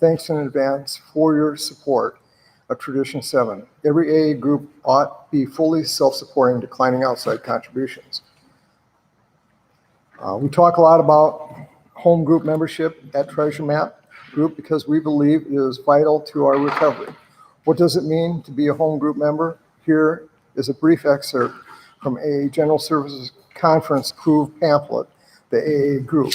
Thanks in advance for your support of Tradition 7. Every AA group ought to be fully self-supporting, declining outside contributions. We talk a lot about home group membership at Treasure Map Group because we believe it is vital to our recovery. What does it mean to be a home group member? Here is a brief excerpt from a General Services Conference approved pamphlet, the AA Group.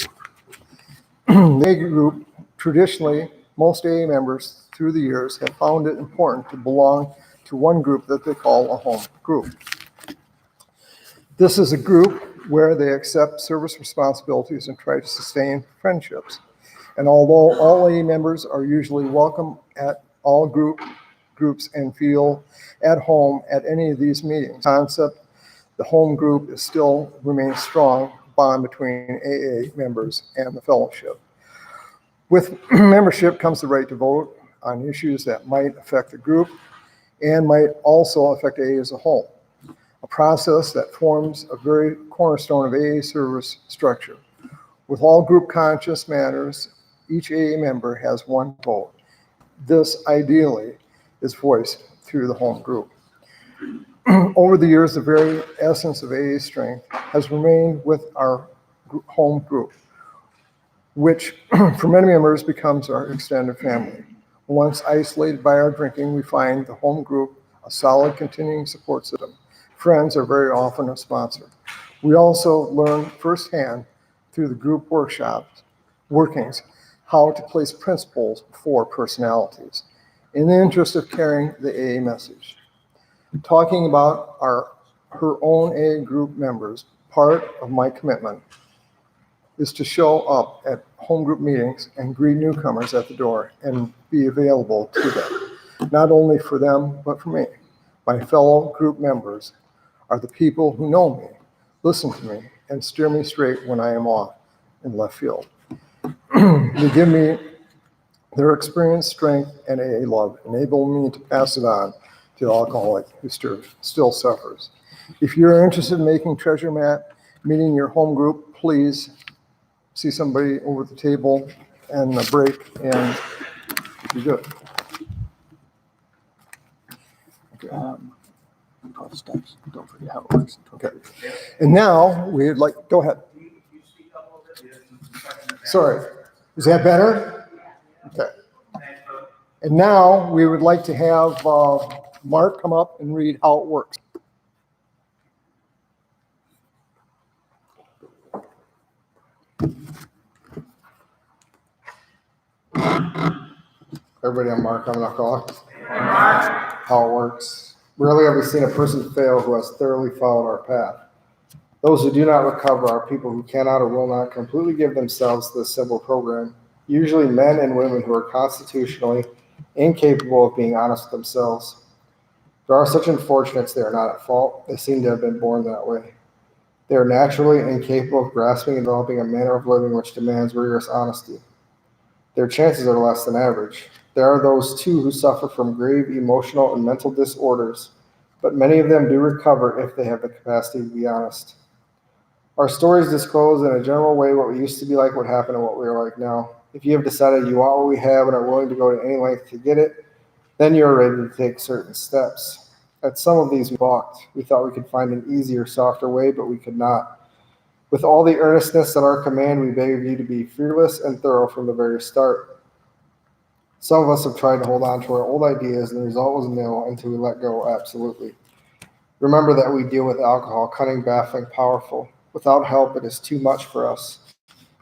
The AA Group, traditionally, most AA members through the years have found it important to belong to one group that they call a home group. This is a group where they accept service responsibilities and try to sustain friendships. And although all AA members are usually welcome at all groups and feel at home at any of these meetings, concept the home group is still remains strong bond between AA members and the fellowship. With membership comes the right to vote on issues that might affect the group and might also affect AA as a whole, a process that forms a very cornerstone of AA service structure. With all group conscious matters, each AA member has one vote. This ideally is voiced through the home group. Over the years, the very essence of AA strength has remained with our home group, which for many members becomes our extended family. Once isolated by our drinking, we find the home group a solid continuing support system. Friends are very often a sponsor. We also learn firsthand through the group workings how to place principles before personalities in the interest of carrying the AA message. Talking about her own AA group members, part of my commitment is to show up at home group meetings and greet newcomers at the door and be available to them, not only for them, but for me. My fellow group members are the people who know me, listen to me, and steer me straight when I am off in left field. They give me their experience, strength, and AA love, enable me to pass it on to the alcoholic who still suffers. If you're interested in making Treasure Map meeting your home group, please see somebody over the table and a break, and be good. Okay. 12 steps. Don't forget how it works. Okay. And now we'd like, go ahead. Sorry. Is that better? Okay. And now we would like to have Mark come up and read how it works. Everybody, I'm Mark. I'm an alcoholic. How it works. Rarely have we seen a person fail who has thoroughly followed our path. Those who do not recover are people who cannot or will not completely give themselves to this simple program, usually men and women who are constitutionally incapable of being honest with themselves. There are such unfortunates, they are not at fault. They seem to have been born that way. They are naturally incapable of grasping and developing a manner of living which demands rigorous honesty. Their chances are less than average. There are those, too, who suffer from grave emotional and mental disorders, but many of them do recover if they have the capacity to be honest. Our stories disclose in a general way what we used to be like, what happened, and what we are like now. If you have decided you want what we have and are willing to go to any length to get it, then you are ready to take certain steps. At some of these we balked. We thought we could find an easier, softer way, but we could not. With all the earnestness at our command, we beg of you to be fearless and thorough from the very start. Some of us have tried to hold on to our old ideas, and the result was nil until we let go absolutely. Remember that we deal with alcohol, cunning, baffling, powerful. Without help, it is too much for us.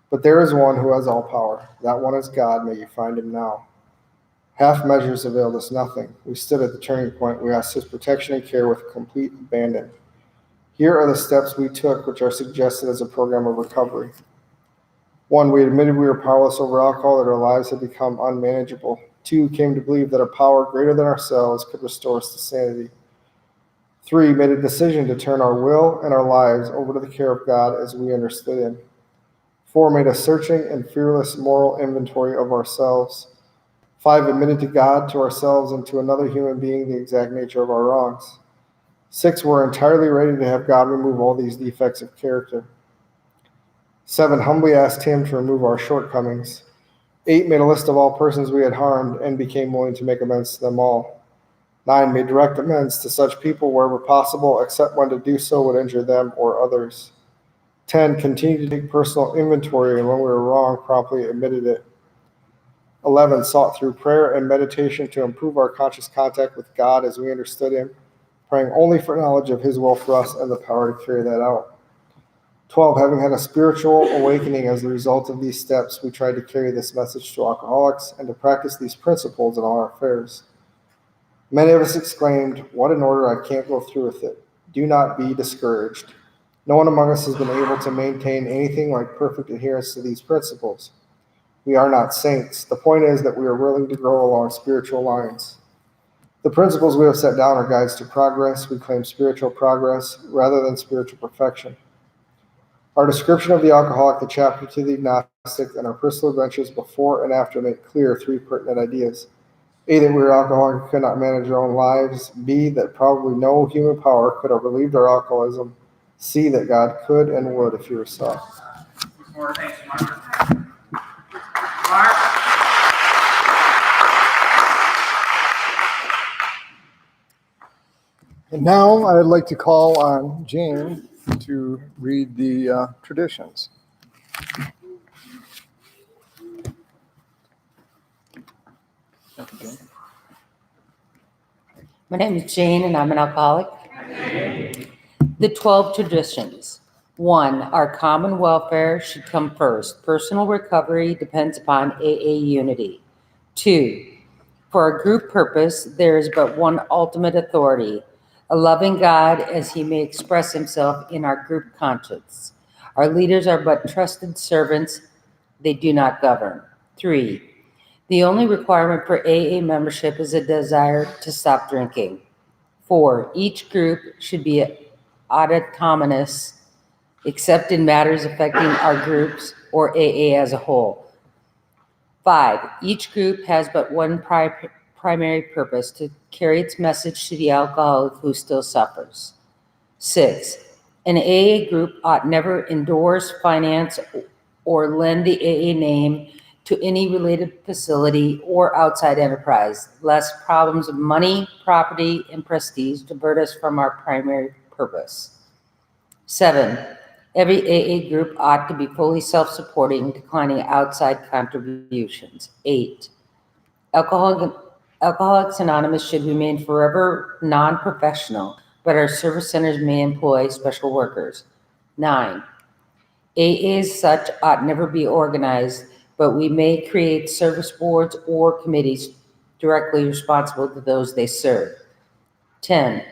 But there is one who has all power. That one is God. May you find him now. Half measures availed us nothing. We stood at the turning point. We asked his protection and care with complete abandon. Here are the steps we took, which are suggested as a program of recovery. 1, we admitted we were powerless over alcohol, that our lives had become unmanageable. 2, came to believe that a power greater than ourselves could restore us to sanity. 3, made a decision to turn our will and our lives over to the care of God as we understood him. 4, made a searching and fearless moral inventory of ourselves. 5, admitted to God, to ourselves, and to another human being the exact nature of our wrongs. 6, we're entirely ready to have God remove all these defects of character. 7, humbly asked him to remove our shortcomings. 8, made a list of all persons we had harmed and became willing to make amends to them all. 9, made direct amends to such people wherever possible, except when to do so would injure them or others. 10, continued to take personal inventory, and when we were wrong, promptly admitted it. 11, sought through prayer and meditation to improve our conscious contact with God as we understood Him, praying only for knowledge of His will for us and the power to carry that out. 12, having had a spiritual awakening as a result of these steps, we tried to carry this message to alcoholics and to practice these principles in all our affairs. Many of us exclaimed, "What an order, I can't go through with it." Do not be discouraged. No one among us has been able to maintain anything like perfect adherence to these principles. We are not saints. The point is that we are willing to grow along spiritual lines. The principles we have set down are guides to progress. We claim spiritual progress rather than spiritual perfection. Our description of the alcoholic, the chapter to the agnostic, and our personal adventures before and after make clear 3 pertinent ideas. A, that we were alcoholics who could not manage our own lives. B, that probably no human power could have relieved our alcoholism. C, that God could and would if He were sought. More thanks, Mark. And now I'd like to call on Jane to read the traditions. My name is Jane, and I'm an alcoholic. The 12 traditions. 1, our common welfare should come first. Personal recovery depends upon AA unity. 2, for our group purpose, there is but one ultimate authority, a loving God as He may express Himself in our group conscience. Our leaders are but trusted servants, they do not govern. 3, the only requirement for AA membership is a desire to stop drinking. 4, each group should be autonomous except in matters affecting our groups or AA as a whole. 5, each group has but one primary purpose, to carry its message to the alcoholic who still suffers. 6, an AA group ought never endorse, finance, or lend the AA name to any related facility or outside enterprise, lest problems of money, property, and prestige divert us from our primary purpose. 7, every AA group ought to be fully self-supporting, declining outside contributions. 8, Alcoholics Anonymous should remain forever non-professional, but our service centers may employ special workers. 9, AA as such ought never be organized, but we may create service boards or committees directly responsible to those they serve. 10,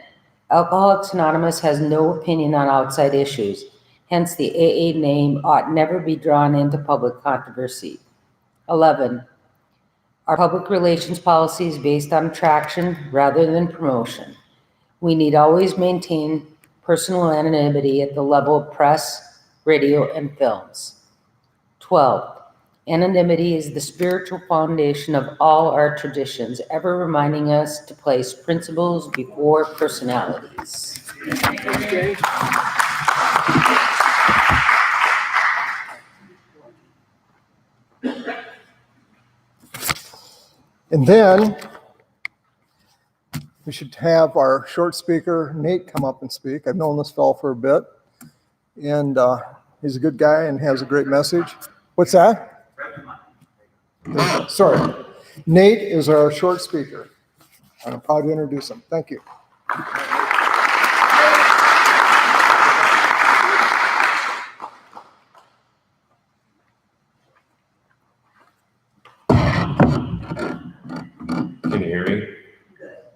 Alcoholics Anonymous has no opinion on outside issues. Hence, the AA name ought never be drawn into public controversy. 11, our public relations policy is based on attraction rather than promotion. We need always maintain personal anonymity at the level of press, radio, and films. 12, anonymity is the spiritual foundation of all our traditions, ever reminding us to place principles before personalities. And then we should have our short speaker, Nate, come up and speak. I've known this fellow for a bit, and he's a good guy and has a great message. What's that? Sorry. Nate is our short speaker. I'm proud to introduce him. Thank you. Can you hear me?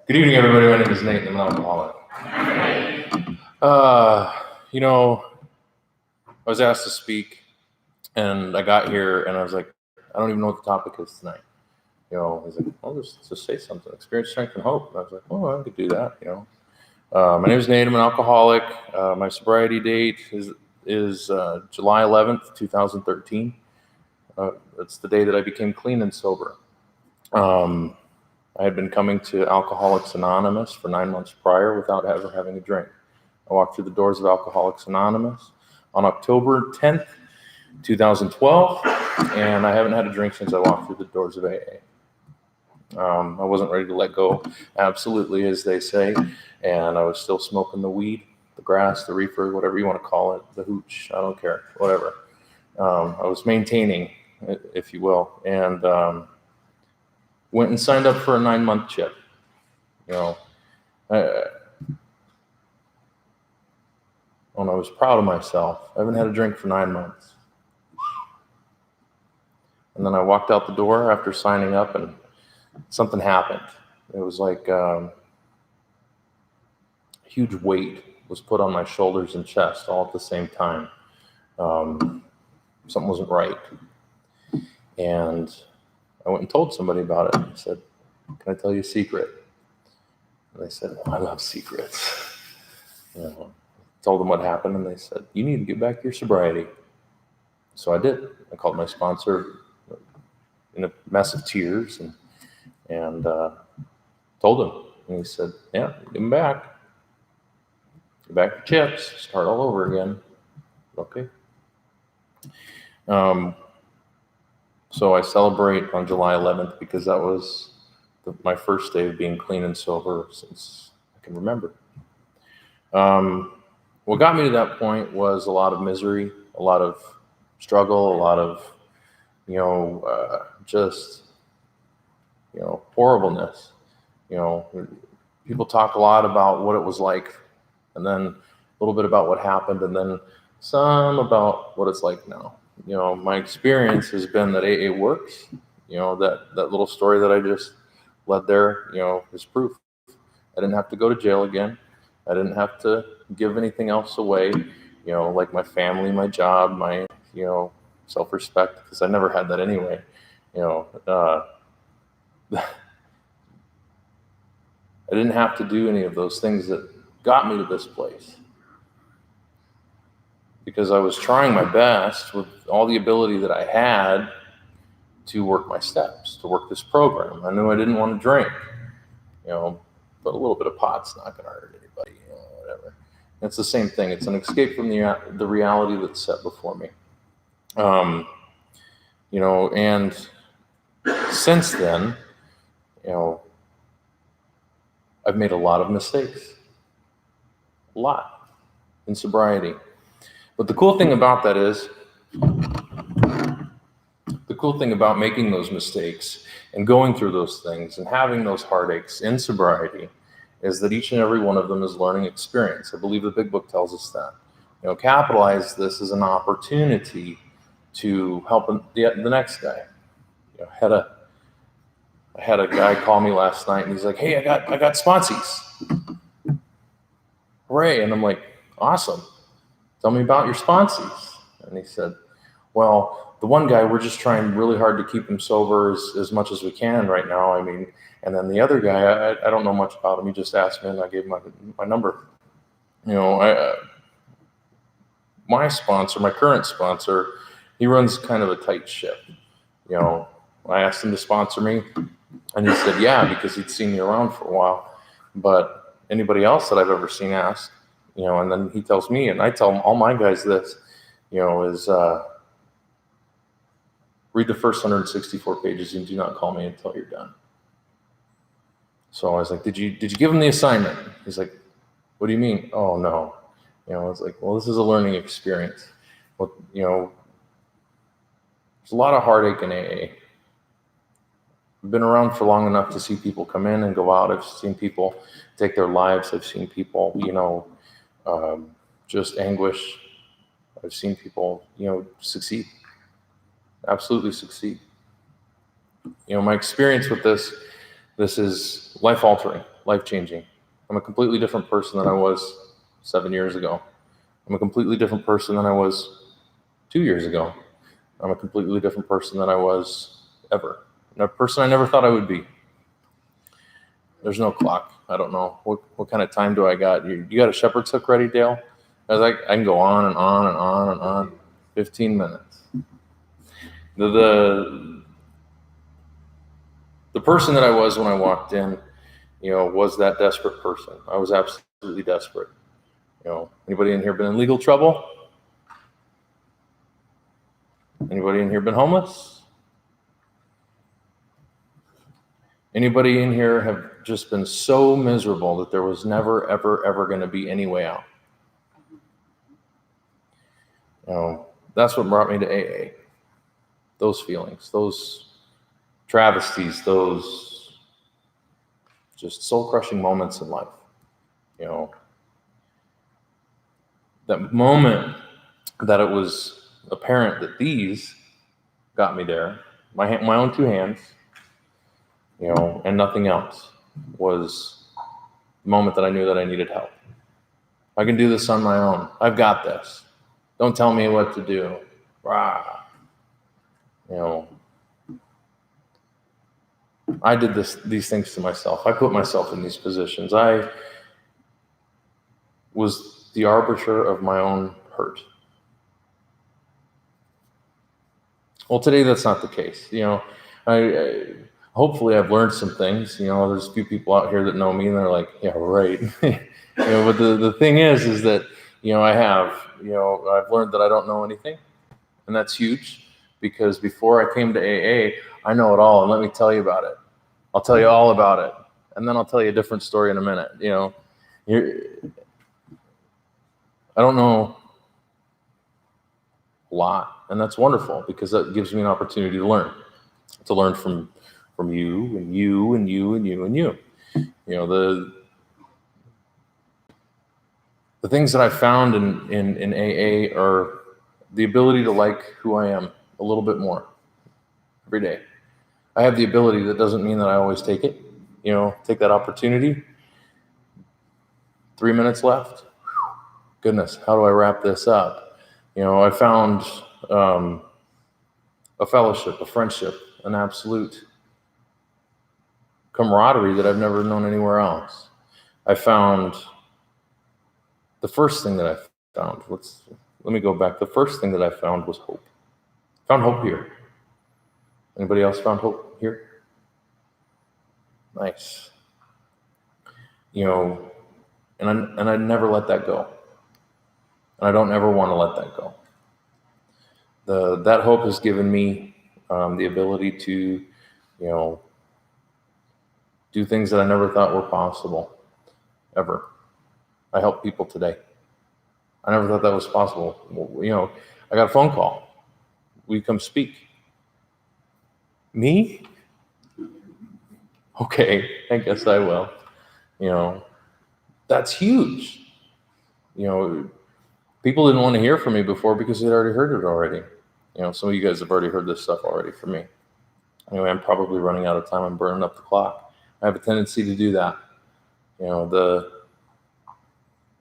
Good evening, everybody. My name is Nate, and I'm an alcoholic. I was asked to speak, and I got here, and I was like, I don't even know what the topic is tonight. He's like, well, just say something. Experience, strength, and hope. And I was like, oh, I could do that. My name is Nate. I'm an alcoholic. My sobriety date is July 11th, 2013. That's the day that I became clean and sober. I had been coming to Alcoholics Anonymous for 9 months prior without ever having a drink. I walked through the doors of Alcoholics Anonymous on October 10th, 2012, and I haven't had a drink since I walked through the doors of AA. I wasn't ready to let go, absolutely, as they say, and I was still smoking the weed, the grass, the reefer, whatever you want to call it, the hooch, I don't care, whatever. I was maintaining, if you will, and went and signed up for a 9-month chip. And I was proud of myself. I haven't had a drink for 9 months. And then I walked out the door after signing up, and something happened. It was like a huge weight was put on my shoulders and chest all at the same time. Something wasn't right. And I went and told somebody about it. I said, "Can I tell you a secret?" And they said, "Well, I love secrets." Told them what happened, and they said, "You need to get back to your sobriety." So I did. I called my sponsor in a mess of tears and told him. And he said, "Yeah, get him back. Get back to chips. Start all over again." Okay. So I celebrate on July 11th because that was my first day of being clean and sober since I can remember. What got me to that point was a lot of misery, a lot of struggle, a lot of, horribleness. People talk a lot about what it was like, and then a little bit about what happened, and then some about what it's like now. My experience has been that AA works. That little story that I just led there, is proof. I didn't have to go to jail again. I didn't have to give anything else away, like my family, my job, my, self-respect, because I never had that anyway. I didn't have to do any of those things that got me to this place, because I was trying my best with all the ability that I had to work my steps, to work this program. I knew I didn't want to drink, but a little bit of pot's not going to hurt anybody, whatever. It's the same thing. It's an escape from the reality that's set before me. And since then, I've made a lot of mistakes, a lot in sobriety. But the cool thing about that is, the cool thing about making those mistakes and going through those things and having those heartaches in sobriety is that each and every one of them is learning experience. I believe the big book tells us that. Capitalize this as an opportunity to help the next guy. I had a guy call me last night, and he's like, "Hey, I got sponsees. Hooray!" And I'm like, "Awesome. Tell me about your sponsees." And he said, "Well, the one guy, we're just trying really hard to keep him sober as much as we can right now. And then the other guy, I don't know much about him. He just asked me, and I gave him my number. My sponsor, my current sponsor, he runs kind of a tight ship. I asked him to sponsor me, and he said, yeah, because he'd seen me around for a while. But anybody else that I've ever seen asked, and then he tells me, and I tell all my guys this, is read the first 164 pages and do not call me until you're done. So I was like, did you give him the assignment? He's like, what do you mean? Oh, no. I was like, well, this is a learning experience. Well, there's a lot of heartache in AA. I've been around for long enough to see people come in and go out. I've seen people take their lives. I've seen people, just anguish. I've seen people, succeed, absolutely succeed. My experience with this is life-altering, life-changing. I'm a completely different person than I was 7 years ago. I'm a completely different person than I was 2 years ago. I'm a completely different person than I was ever. A person I never thought I would be. There's no clock. I don't know. What kind of time do I got? You got a shepherd's hook ready, Dale? I was like, I can go on and on and on and on. 15 minutes. The person that I was when I walked in, was that desperate person. I was absolutely desperate. Anybody in here been in legal trouble? Anybody in here been homeless? Anybody in here have just been so miserable that there was never, ever, ever going to be any way out? That's what brought me to AA. Those feelings, those travesties, those just soul-crushing moments in life. That moment that it was apparent that these got me there, my own two hands, and nothing else, was the moment that I knew that I needed help. I can do this on my own. I've got this. Don't tell me what to do. Rah. I did these things to myself. I put myself in these positions. I was the arbiter of my own hurt. Well, today that's not the case. I hopefully I've learned some things. There's a few people out here that know me and they're like, yeah, right. But the thing is that, I've learned that I don't know anything, and that's huge, because before I came to AA, I know it all, and let me tell you about it. I'll tell you all about it, and then I'll tell you a different story in a minute. I don't know a lot, and that's wonderful, because that gives me an opportunity to learn from you and you and you and you and you. The things that I found in AA are the ability to like who I am a little bit more every day. I have the ability. That doesn't mean that I always take it. Take that opportunity. 3 minutes left. Goodness, how do I wrap this up? I found a fellowship, a friendship, an absolute camaraderie that I've never known anywhere else. I found the first thing that I found. Let me go back. The first thing that I found was hope. I found hope here. Anybody else found hope here? Nice. And I never let that go. And I don't ever want to let that go. That hope has given me the ability to, do things that I never thought were possible, ever. I help people today. I never thought that was possible. I got a phone call. Will you come speak? Me? Okay, I guess I will. That's huge. People didn't want to hear from me before because they'd already heard it already. Some of you guys have already heard this stuff already from me. Anyway, I'm probably running out of time. I'm burning up the clock. I have a tendency to do that.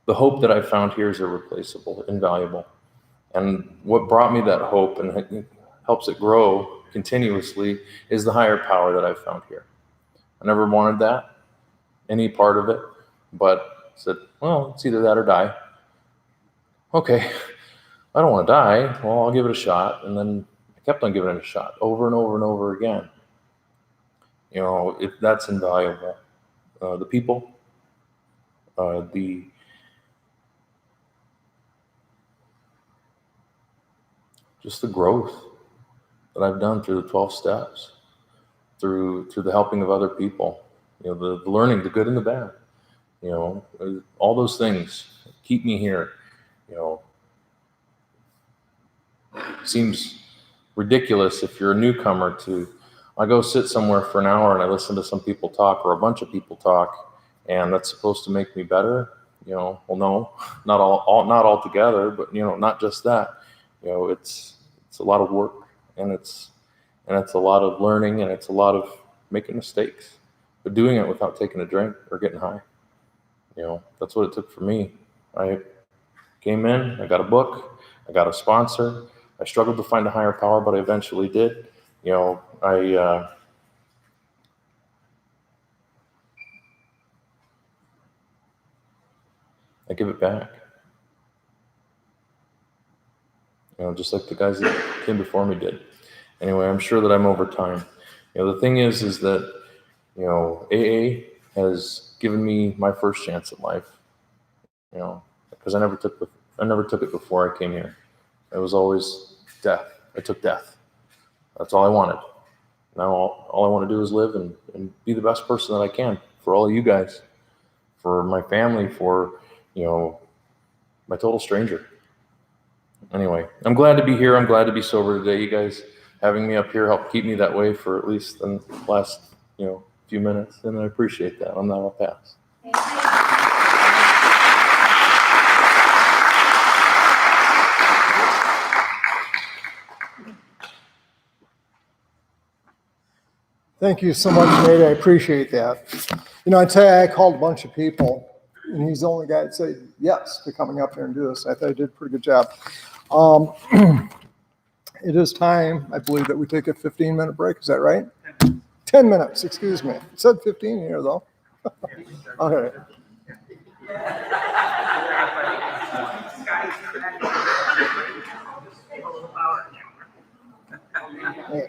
The hope that I found here is irreplaceable, invaluable. And what brought me that hope and helps it grow continuously is the higher power that I found here. I never wanted that, any part of it, but said, well, it's either that or die. Okay, I don't want to die. Well, I'll give it a shot. And then I kept on giving it a shot over and over and over again. That's invaluable. The people, just the growth that I've done through the 12 steps, through the helping of other people, the learning, the good and the bad, all those things keep me here. Seems ridiculous if you're a newcomer I go sit somewhere for an hour and I listen to some people talk, or a bunch of people talk, and that's supposed to make me better. Well, no, not all together, but not just that. It's a lot of work, and it's a lot of learning, and it's a lot of making mistakes, but doing it without taking a drink or getting high. That's what it took for me. I came in, I got a book, I got a sponsor. I struggled to find a higher power, but I eventually did. I give it back. Just like the guys that came before me did. Anyway, I'm sure that I'm over time. The thing is that, AA has given me my first chance at life. Because I never took it before I came here. It was always death. I took death. That's all I wanted. Now all I want to do is live and be the best person that I can for all of you guys, for my family, for, my total stranger. Anyway, I'm glad to be here. I'm glad to be sober today. You guys having me up here helped keep me that way for at least the last, few minutes, and I appreciate that. I'm not a pass. Thank you so much, Nate. I appreciate that. I tell you, I called a bunch of people, and he's the only guy that said yes to coming up here and do this. I thought he did a pretty good job. It is time, I believe, that we take a 15-minute break. Is that right? 10 minutes, excuse me. It said 15 here, though. Okay. Yeah.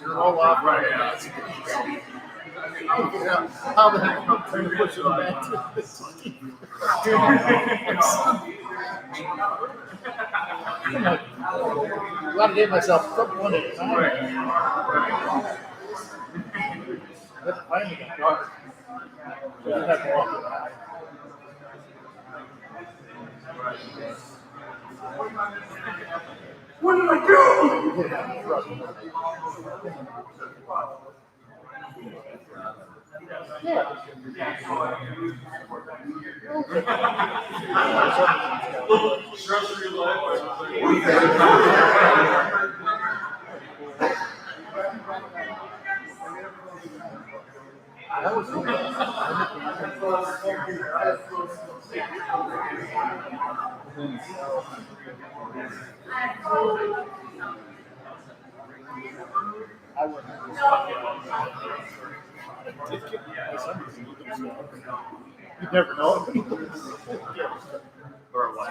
You're all off right now. How the heck am I trying to push it back to this? I gotta give myself one at a time. That's finally got dark. Doesn't have to walk it out. What did I do? You never know. Or what?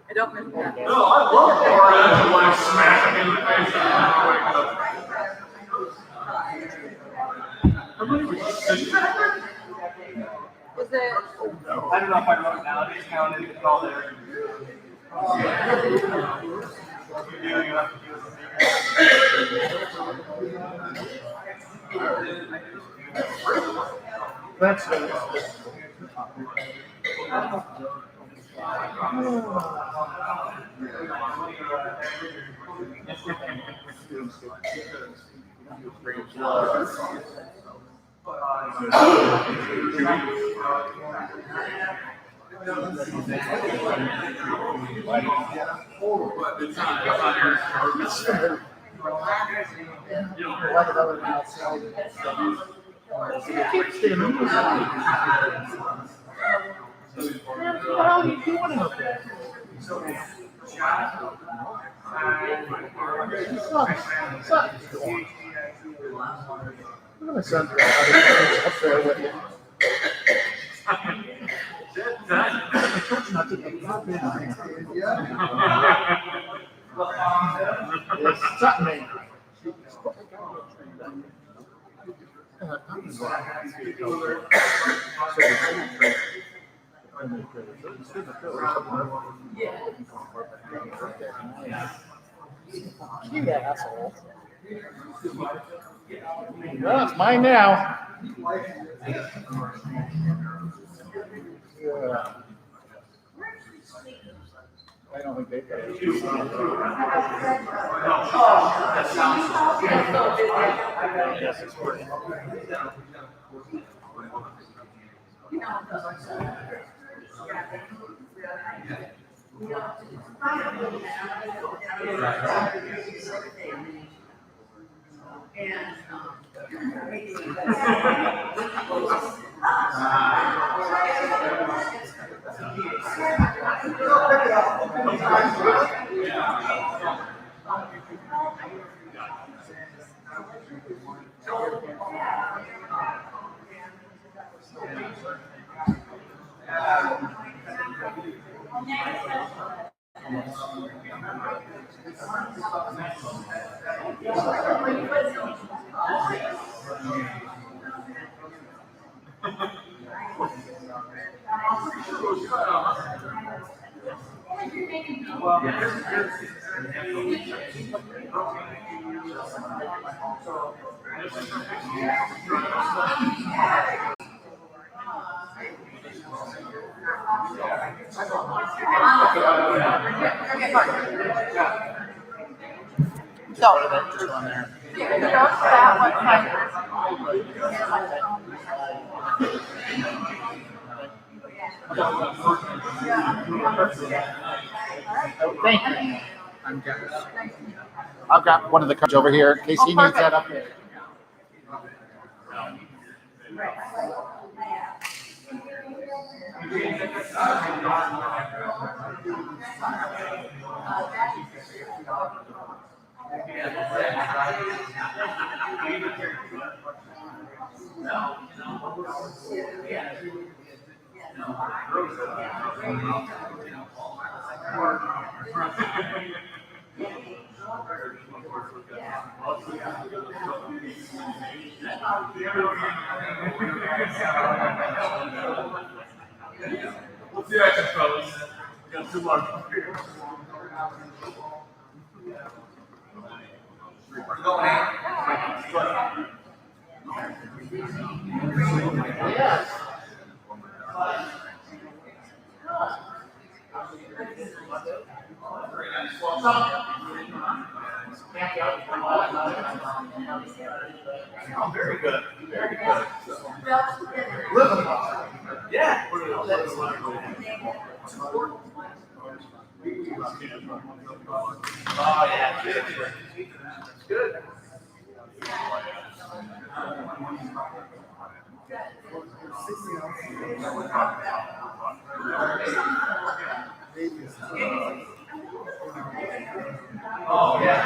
I don't miss that. No, I love Florida. You want to smack him in the face. Was it? I don't know if I wrote it down. It's counted. It's all there. That's my son's up there with you. It's something. You asshole. Well, it's mine now. Yeah. I don't think they've got it. Yes, it's working. Thank you. I've got one of the cards over here in case he needs that up there. We'll see you action, fellas. We got 2 more here. Oh, very good. Very good. Yeah. Oh, yeah. Good. Oh, yeah.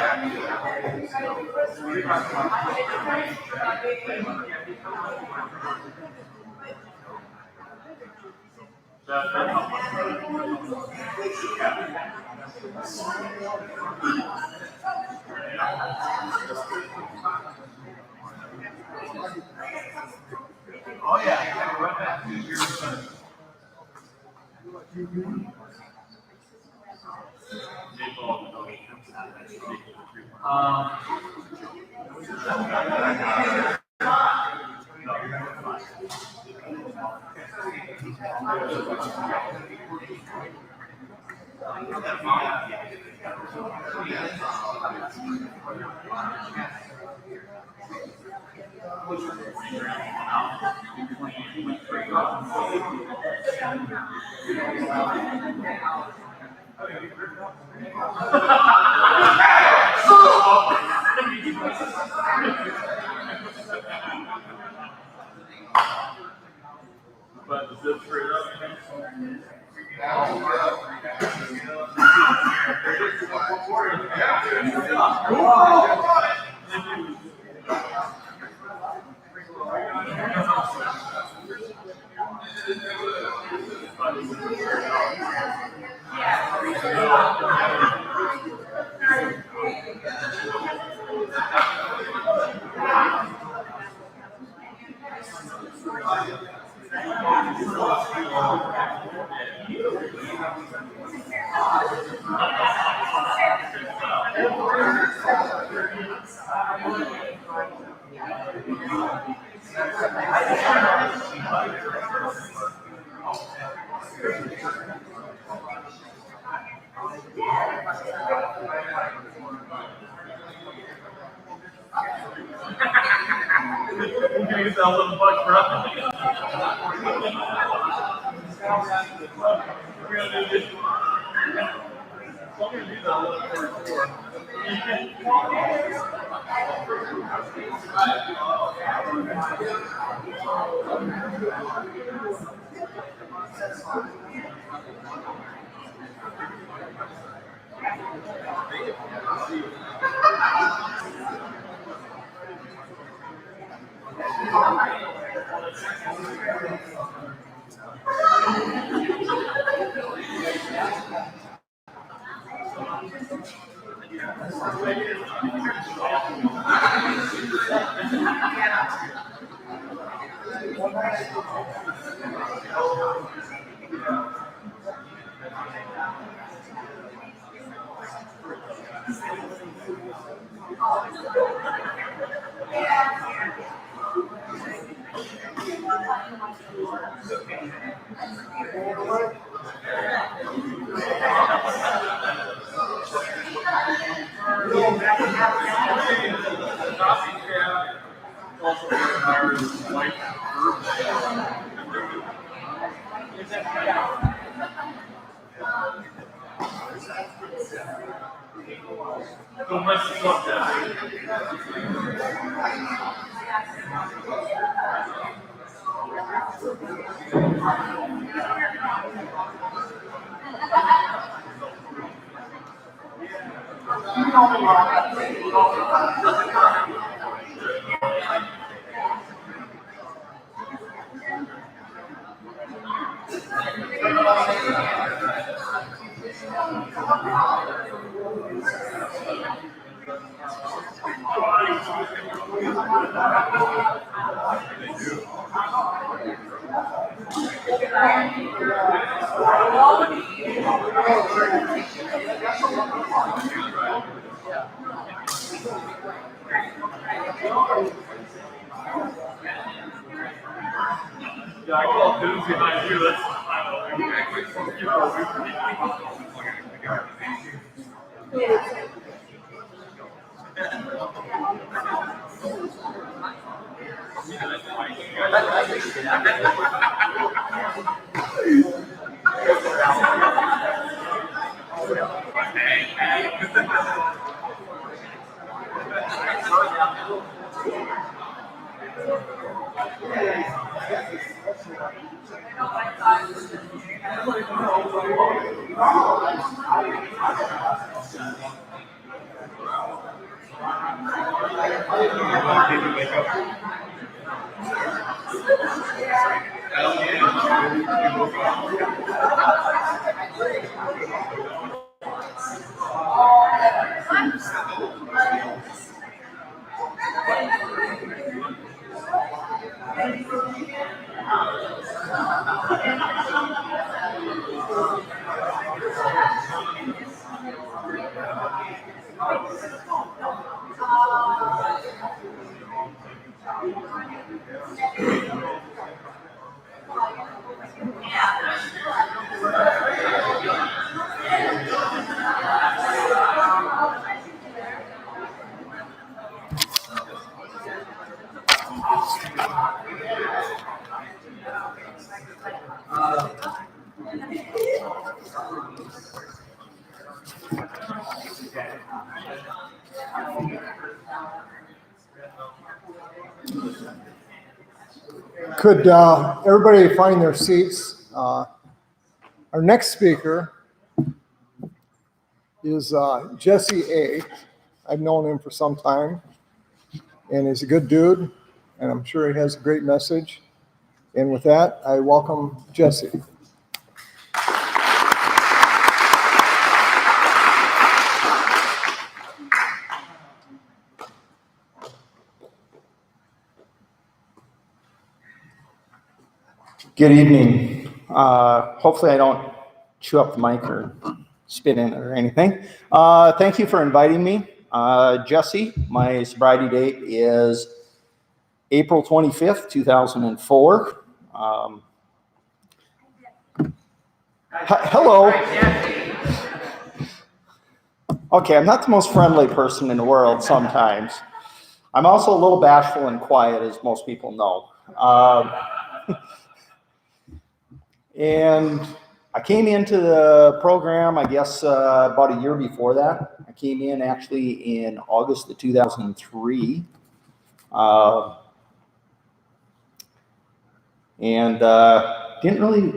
Oh, yeah. But the zip straight up. Get that little butt crap. We're gonna do this. I'm gonna do that little 44. Don't mess this up, Jessie. Yeah, I call dudes behind you. That's Could everybody find their seats? Our next speaker is Jessie A. I've known him for some time, and he's a good dude, and I'm sure he has a great message. And with that, I welcome Jessie. Good evening. Hopefully I don't chew up the mic or spit in it or anything. Thank you for inviting me. Jessie, my sobriety date is April 25th, 2004. Hello. Okay, I'm not the most friendly person in the world sometimes. I'm also a little bashful and quiet, as most people know. And I came into the program, I guess, about a year before that. I came in actually in August of 2003.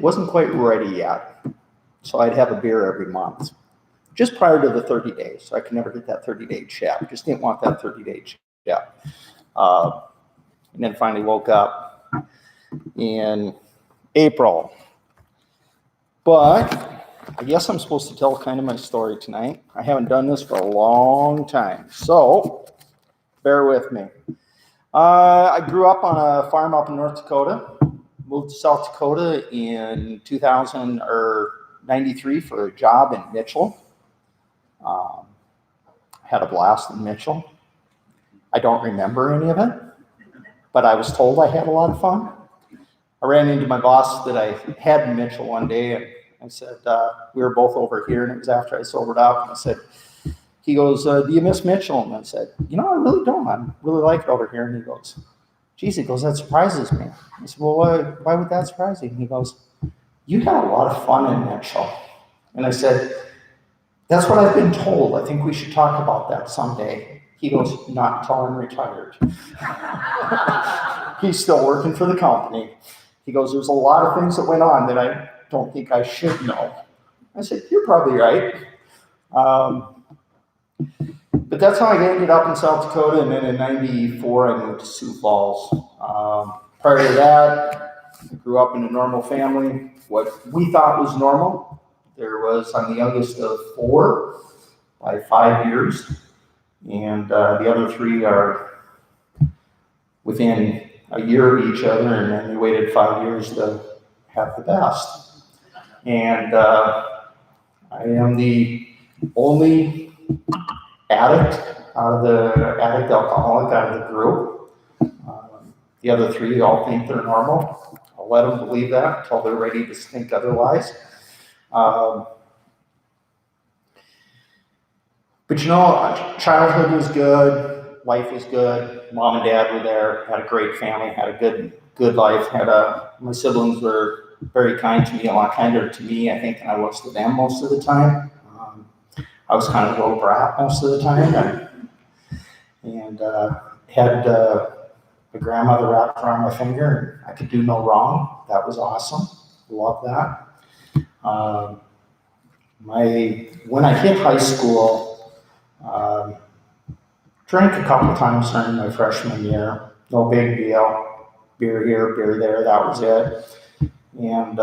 Wasn't quite ready yet. So I'd have a beer every month, just prior to the 30 days. So I could never get that 30-day check. Just didn't want that 30-day check. And then finally woke up in April. But I guess I'm supposed to tell kind of my story tonight. I haven't done this for a long time, so bear with me. I grew up on a farm up in North Dakota, moved to South Dakota in 93 for a job in Mitchell. Had a blast in Mitchell. I don't remember any of it, but I was told I had a lot of fun. I ran into my boss that I had in Mitchell one day, and I said, we were both over here, and it was after I sobered up, and I said, he goes, do you miss Mitchell? And I said, I really don't. I really like it over here. And he goes, geez, he goes, that surprises me. I said, well, why would that surprise you? And he goes, you had a lot of fun in Mitchell. And I said, that's what I've been told. I think we should talk about that someday. He goes, not until I'm retired. He's still working for the company. He goes, there's a lot of things that went on that I don't think I should know. I said, you're probably right. But that's how I ended up in South Dakota, and then in 94, I moved to Sioux Falls. Prior to that, I grew up in a normal family. What we thought was normal. I'm the youngest of 4 by 5 years, and the other 3 are within a year of each other, and then we waited 5 years to have the best. And I am the only addict alcoholic out of the group. The other 3 all think they're normal. I'll let them believe that until they're ready to think otherwise. But childhood was good, life was good. Mom and Dad were there, had a great family, had a good life. My siblings were very kind to me, a lot kinder to me, I think, than I was to them most of the time. I was kind of a little brat most of the time, and had a grandmother wrapped around my finger, and I could do no wrong. That was awesome. Love that. When I hit high school, drank a couple times during my freshman year. No big deal. Beer here, beer there. That was it. And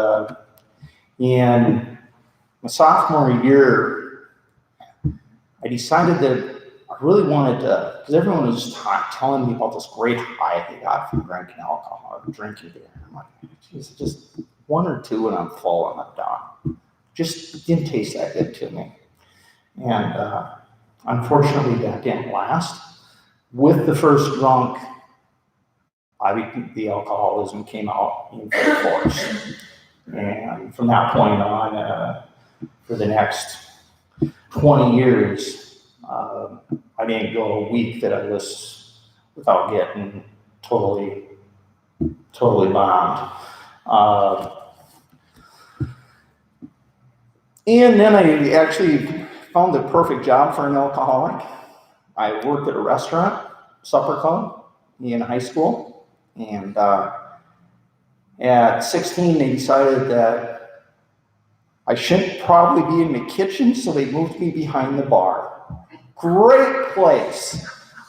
in my sophomore year, I decided that I really wanted to, because everyone was telling me about this great high they got from drinking alcohol, drinking beer. I'm like, geez, just 1 or 2 and I'm full and I'm done. Just didn't taste that good to me. And unfortunately, that didn't last. With the first drunk, the alcoholism came out in full force. And from that point on, for the next 20 years, I didn't go a week that I was without getting totally bombed. And then I actually found the perfect job for an alcoholic. I worked at a restaurant, supper club, in high school. And at 16, they decided that I shouldn't probably be in the kitchen, so they moved me behind the bar. Great place.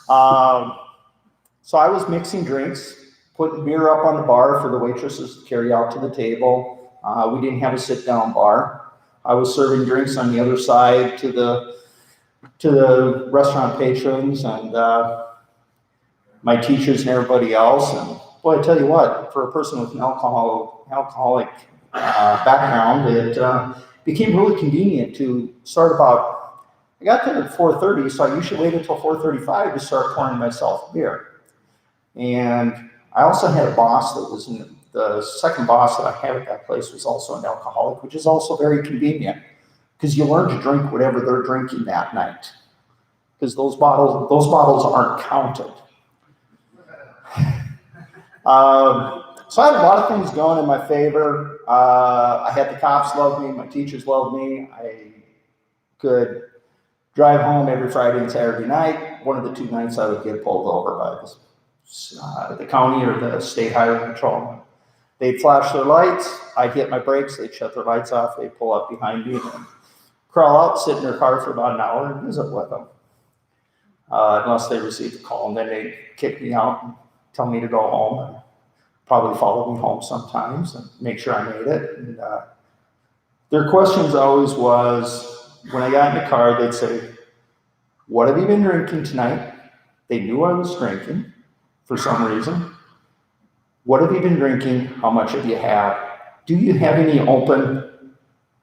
So I was mixing drinks, putting beer up on the bar for the waitresses to carry out to the table. We didn't have a sit-down bar. I was serving drinks on the other side to the restaurant patrons and my teachers and everybody else. And boy, I tell you what, for a person with an alcoholic background, it became really convenient to start about, I got there at 4:30, so I usually wait until 4:35 to start pouring myself beer. And I also had a boss that was the second boss that I had at that place was also an alcoholic, which is also very convenient because you learn to drink whatever they're drinking that night because those bottles aren't counted. So I had a lot of things going in my favor. I had the cops love me, my teachers loved me. I could drive home every Friday and Saturday night. One of the 2 nights I would get pulled over by the county or the state highway patrol. They'd flash their lights, I'd hit my brakes, they'd shut their lights off, they'd pull up behind me and crawl out, sit in their car for about an hour and visit with them. Unless they received a call, and then they'd kick me out and tell me to go home and probably follow me home sometimes and make sure I made it. And their questions always was, when I got in the car, they'd say, "What have you been drinking tonight?" They knew I was drinking for some reason. "What have you been drinking? How much have you had? Do you have any open?"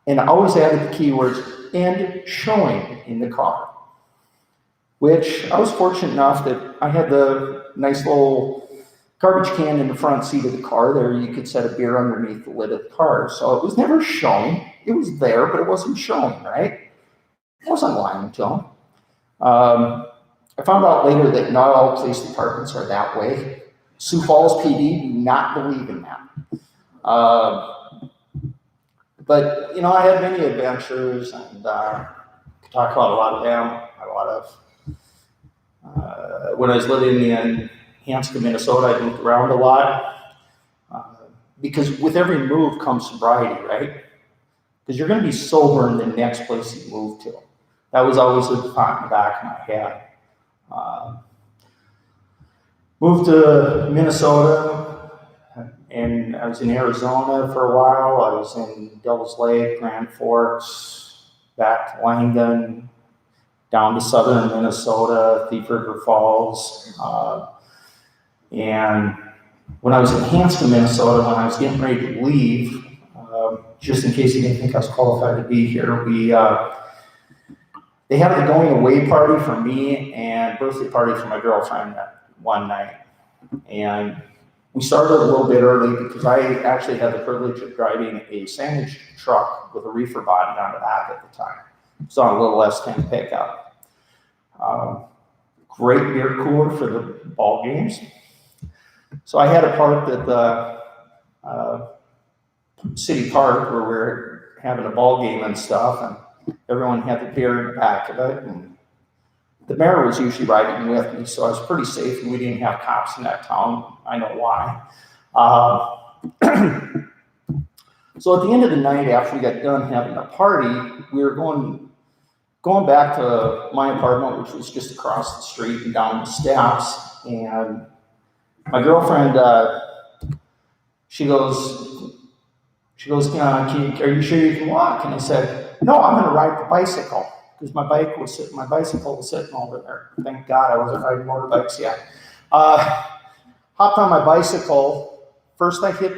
And I always added the keywords, "and showing" in the car. Which I was fortunate enough that I had the nice little garbage can in the front seat of the car there. You could set a beer underneath the lid of the car. So it was never showing. It was there, but it wasn't showing, right? I wasn't lying to them. I found out later that not all police departments are that way. Sioux Falls PD do not believe in that. But, you know, I had many adventures and could talk about a lot of them. A lot of, when I was living in Hanscom, Minnesota, I moved around a lot. Because with every move comes sobriety, right? Because you're going to be sober in the next place you move to. That was always the thought in the back of my head. Moved to Minnesota, and I was in Arizona for a while. I was in Devil's Lake, Grand Forks, back to Langdon, down to southern Minnesota, Thief River Falls. And when I was in Hanscom, Minnesota, when I was getting ready to leave, just in case you didn't think I was qualified to be here, they had a going away party for me and birthday party for my girlfriend that one night. And we started a little bit early because I actually had the privilege of driving a sandwich truck with a reefer body on the back at the time. It was on a little S10 pickup. Great beer cooler for the ball games. So I had a park at the city park where we were having a ball game and stuff, and everyone had the beer in the back of it. And the mayor was usually riding with me, so I was pretty safe, and we didn't have cops in that town. I know why. So at the end of the night, after we got done having a party, we were going back to my apartment, which was just across the street and down the steps. And my girlfriend, she goes, are you sure you can walk? And I said, no, I'm going to ride the bicycle. Because my bicycle was sitting over there. Thank God I wasn't riding motorbikes yet. Hopped on my bicycle. First I hit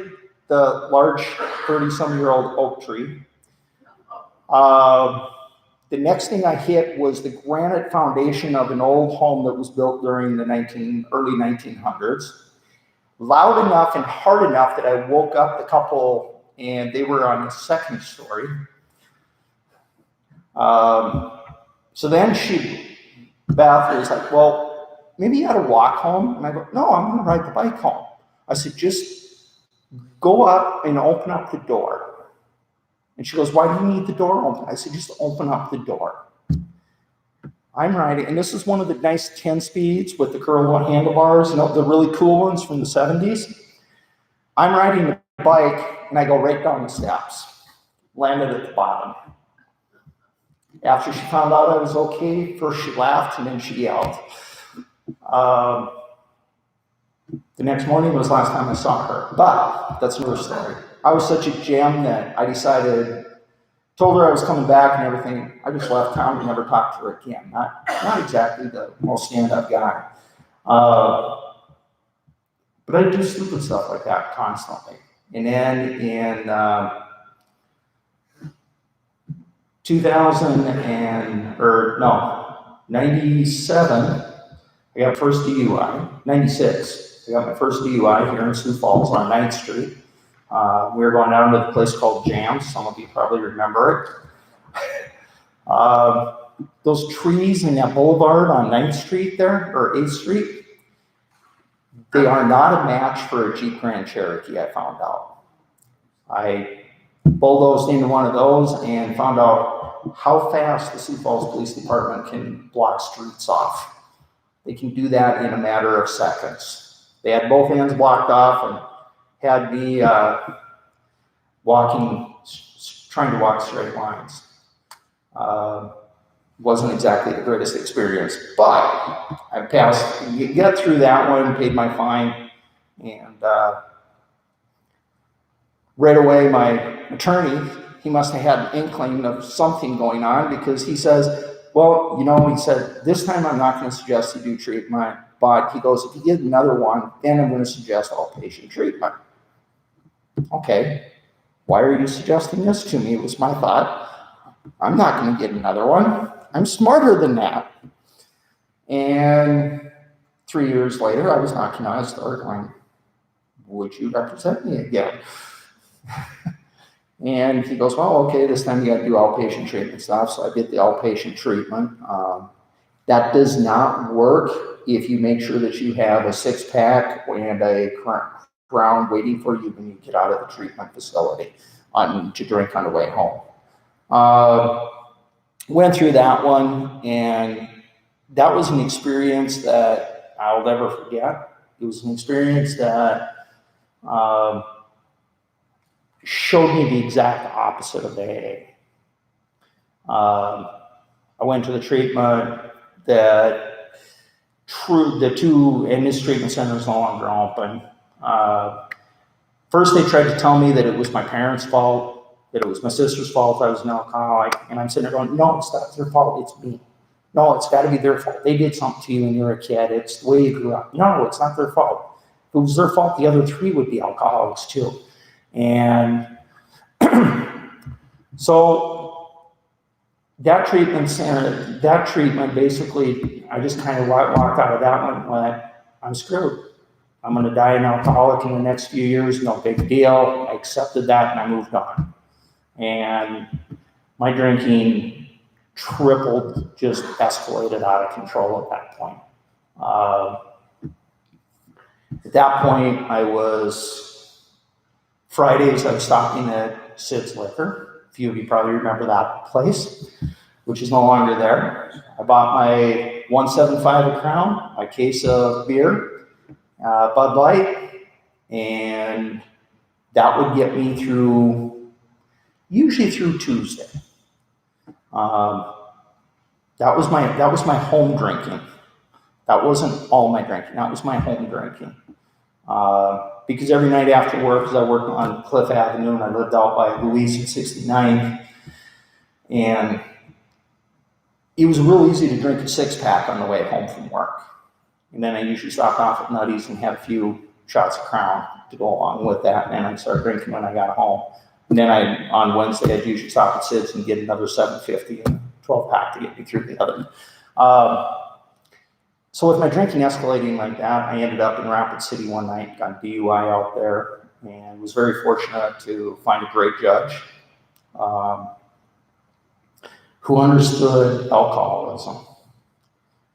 the large 30-some-year-old oak tree. The next thing I hit was the granite foundation of an old home that was built during the early 1900s. Loud enough and hard enough that I woke up the couple, and they were on the second story. So then Beth was like, well, maybe you ought to walk home. And I go, no, I'm going to ride the bike home. I said, just go up and open up the door. And she goes, why do you need the door open? I said, just open up the door. I'm riding, and this is one of the nice 10 speeds with the curled handlebars, the really cool ones from the 70s. I'm riding the bike, and I go right down the steps, landed at the bottom. After she found out I was okay, first she laughed and then she yelled. The next morning was the last time I saw her, but that's another story. I was such a gem that I told her I was coming back and everything. I just left town and never talked to her again. Not exactly the most stand-up guy. But I do stupid stuff like that constantly. And then in 97, I got first DUI. 96, I got my first DUI here in Sioux Falls on 9th Street. We were going down to the place called Jams. Some of you probably remember it. Those trees in that boulevard on 9th Street there, or 8th Street, they are not a match for a Jeep Grand Cherokee, I found out. I bulldozed into one of those and found out how fast the Sioux Falls Police Department can block streets off. They can do that in a matter of seconds. They had both ends blocked off and had me trying to walk straight lines. Wasn't exactly the greatest experience, but I passed, got through that one, paid my fine, and right away my attorney, he must have had an inkling of something going on, because he says, well, you know, he said, this time I'm not going to suggest you do treatment, but he goes, if you get another one, then I'm going to suggest outpatient treatment. Okay, why are you suggesting this to me? Was my thought. I'm not going to get another one. I'm smarter than that. And 3 years later, I was knocking on his door going, would you represent me again? And he goes, well, okay, this time you got to do outpatient treatment stuff. So I did the outpatient treatment. That does not work if you make sure that you have a 6-pack and a crown waiting for you when you get out of the treatment facility to drink on the way home. Went through that one, and that was an experience that I'll never forget. It was an experience that showed me the exact opposite of AA. I went to the treatment that the two, and this treatment center is no longer open. First, they tried to tell me that it was my parents' fault, that it was my sister's fault I was an alcoholic, and I'm sitting there going, no, it's not their fault, it's me. No, it's got to be their fault. They did something to you when you were a kid. It's the way you grew up. No, it's not their fault. If it was their fault, the other 3 would be alcoholics too. And so that treatment basically, I just kind of walked out of that one and went, I'm screwed. I'm going to die an alcoholic in the next few years. No big deal. I accepted that and I moved on. And my drinking tripled, just escalated out of control at that point. At that point, Fridays, I was stopping at Sid's Liquor. A few of you probably remember that place, which is no longer there. I bought my 175 a crown, my case of beer, Bud Light, and that would get me usually through Tuesday. That was my home drinking. That wasn't all my drinking. That was my home drinking. Because every night after work, because I worked on Cliff Avenue and I lived out by Louise and 69th, and it was real easy to drink a 6-pack on the way home from work. And then I usually stopped off at Nutty's and had a few shots of Crown to go along with that, and then I'd start drinking when I got home. And then on Wednesday, I'd usually stop at Sid's and get another 750 and 12-pack to get me through the other. So with my drinking escalating like that, I ended up in Rapid City one night, got a DUI out there, and was very fortunate to find a great judge who understood alcoholism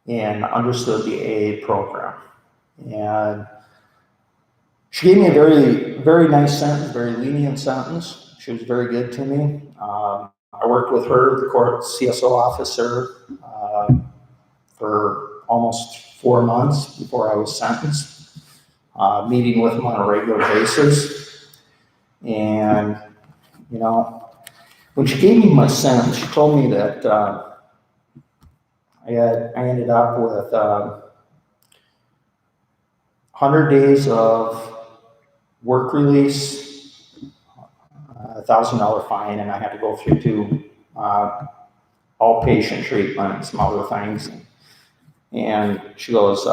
and understood the AA program. And she gave me a very, very nice sentence, very lenient sentence. She was very good to me. I worked with her, the court CSO officer, for almost 4 months before I was sentenced, meeting with him on a regular basis. And, you know, when she gave me my sentence, she told me that I ended up with 100 days of work release, $1,000 fine, and I had to go through to outpatient treatment and some other things. And she goes,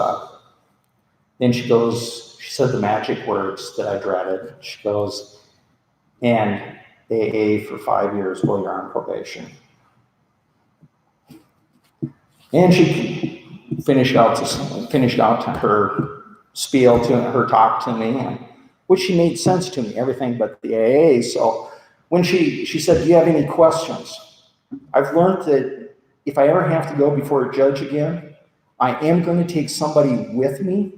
she said the magic words that I dreaded. She goes, and AA for 5 years while you're on probation. And she finished out to her spiel, to her talk to me, and which she made sense to me, everything but the AA. So when she said, do you have any questions? I've learned that if I ever have to go before a judge again, I am going to take somebody with me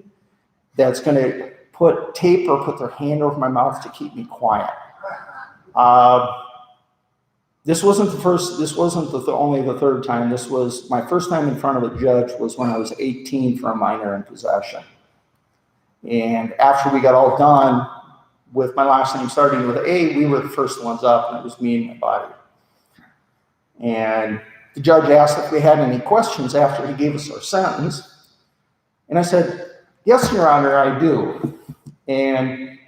that's going to put tape or put their hand over my mouth to keep me quiet. This wasn't only the third time. This was my first time in front of a judge was when I was 18 for a minor in possession. And after we got all done with my last name starting with A, we were the first ones up, and it was me and my buddy. And the judge asked if we had any questions after he gave us our sentence. And I said, "Yes, Your Honor, I do." And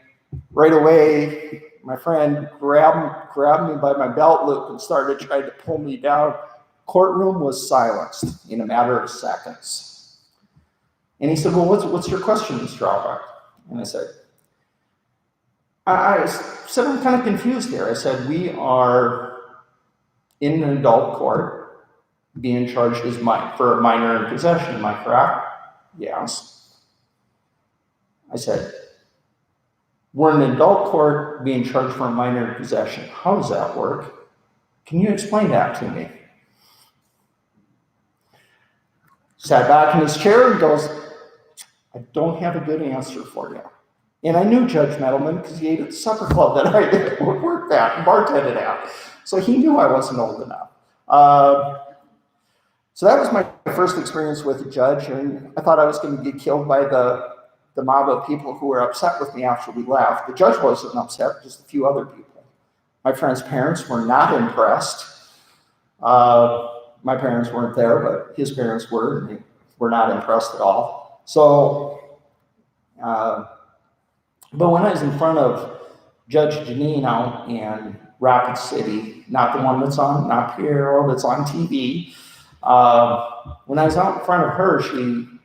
right away, my friend grabbed me by my belt loop and started trying to pull me down. Courtroom was silenced in a matter of seconds. And he said, "Well, what's your question, Mr. Albrecht?" And I said, I'm kind of confused here. I said, "We are in an adult court being charged for a minor in possession. Am I correct?" "Yes." I said, "We're in an adult court being charged for a minor in possession. How does that work? Can you explain that to me?" Sat back in his chair and goes, "I don't have a good answer for you." And I knew Judge Metalman because he ate at the supper club that I worked at and bartended at. So he knew I wasn't old enough. So that was my first experience with a judge, and I thought I was going to get killed by the mob of people who were upset with me after we left. The judge wasn't upset, just a few other people. My friend's parents were not impressed. My parents weren't there, but his parents were, and they were not impressed at all. So, but when I was in front of Judge Janine out in Rapid City, not the one that's on, not Piero, that's on TV, when I was out in front of her, when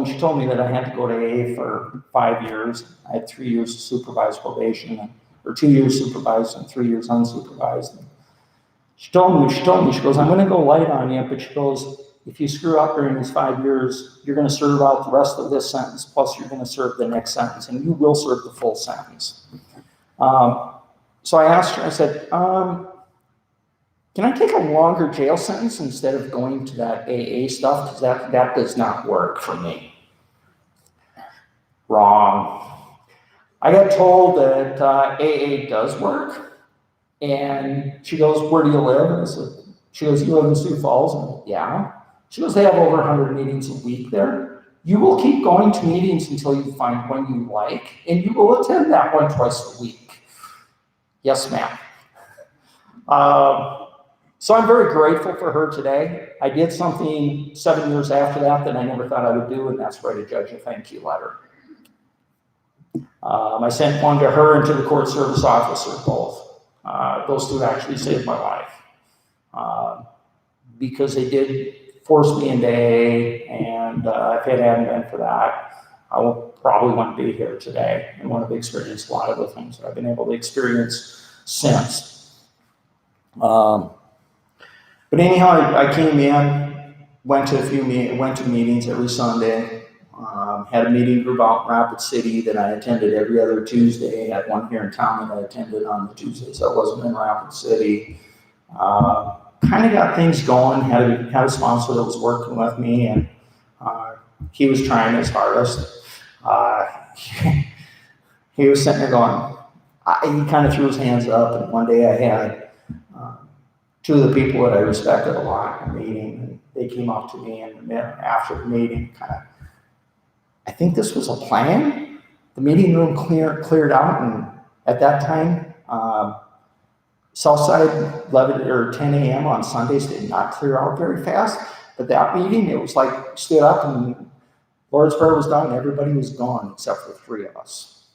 she told me that I had to go to AA for 5 years, I had 3 years of supervised probation, or 2 years supervised and 3 years unsupervised. She told me, she goes, "I'm going to go light on you," but she goes, "If you screw up during these 5 years, you're going to serve out the rest of this sentence, plus you're going to serve the next sentence, and you will serve the full sentence." So I asked her, I said, "Can I take a longer jail sentence instead of going to that AA stuff? Because that does not work for me." Wrong. I got told that AA does work. And she goes, "Where do you live?" And I said, she goes, "You live in Sioux Falls?" And yeah. She goes, "They have over 100 meetings a week there. You will keep going to meetings until you find one you like, and you will attend that one twice a week." Yes, ma'am. So I'm very grateful for her today. I did something 7 years after that I never thought I would do, and that's write a judge a thank you letter. I sent one to her and to the court service officer, both. Those two actually saved my life because they did force me into AA, and if it hadn't been for that, I probably wouldn't be here today and wouldn't have experienced a lot of the things that I've been able to experience since. But anyhow, I came in, went to meetings every Sunday. Had a meeting group out in Rapid City that I attended every other Tuesday. Had one here in town that I attended on the Tuesdays I wasn't in Rapid City. Kind of got things going. Had a sponsor that was working with me, and he was trying his hardest. He was sitting there going. He kind of threw his hands up, and one day I had two of the people that I respected a lot in a meeting, and they came up to me and after the meeting, kind of. I think this was a plan. The meeting room cleared out, and at that time, Southside 11 or 10 a.m. on Sundays did not clear out very fast. But that meeting, it was like stood up and Lord's Prayer was done, and everybody was gone except for 3 of us.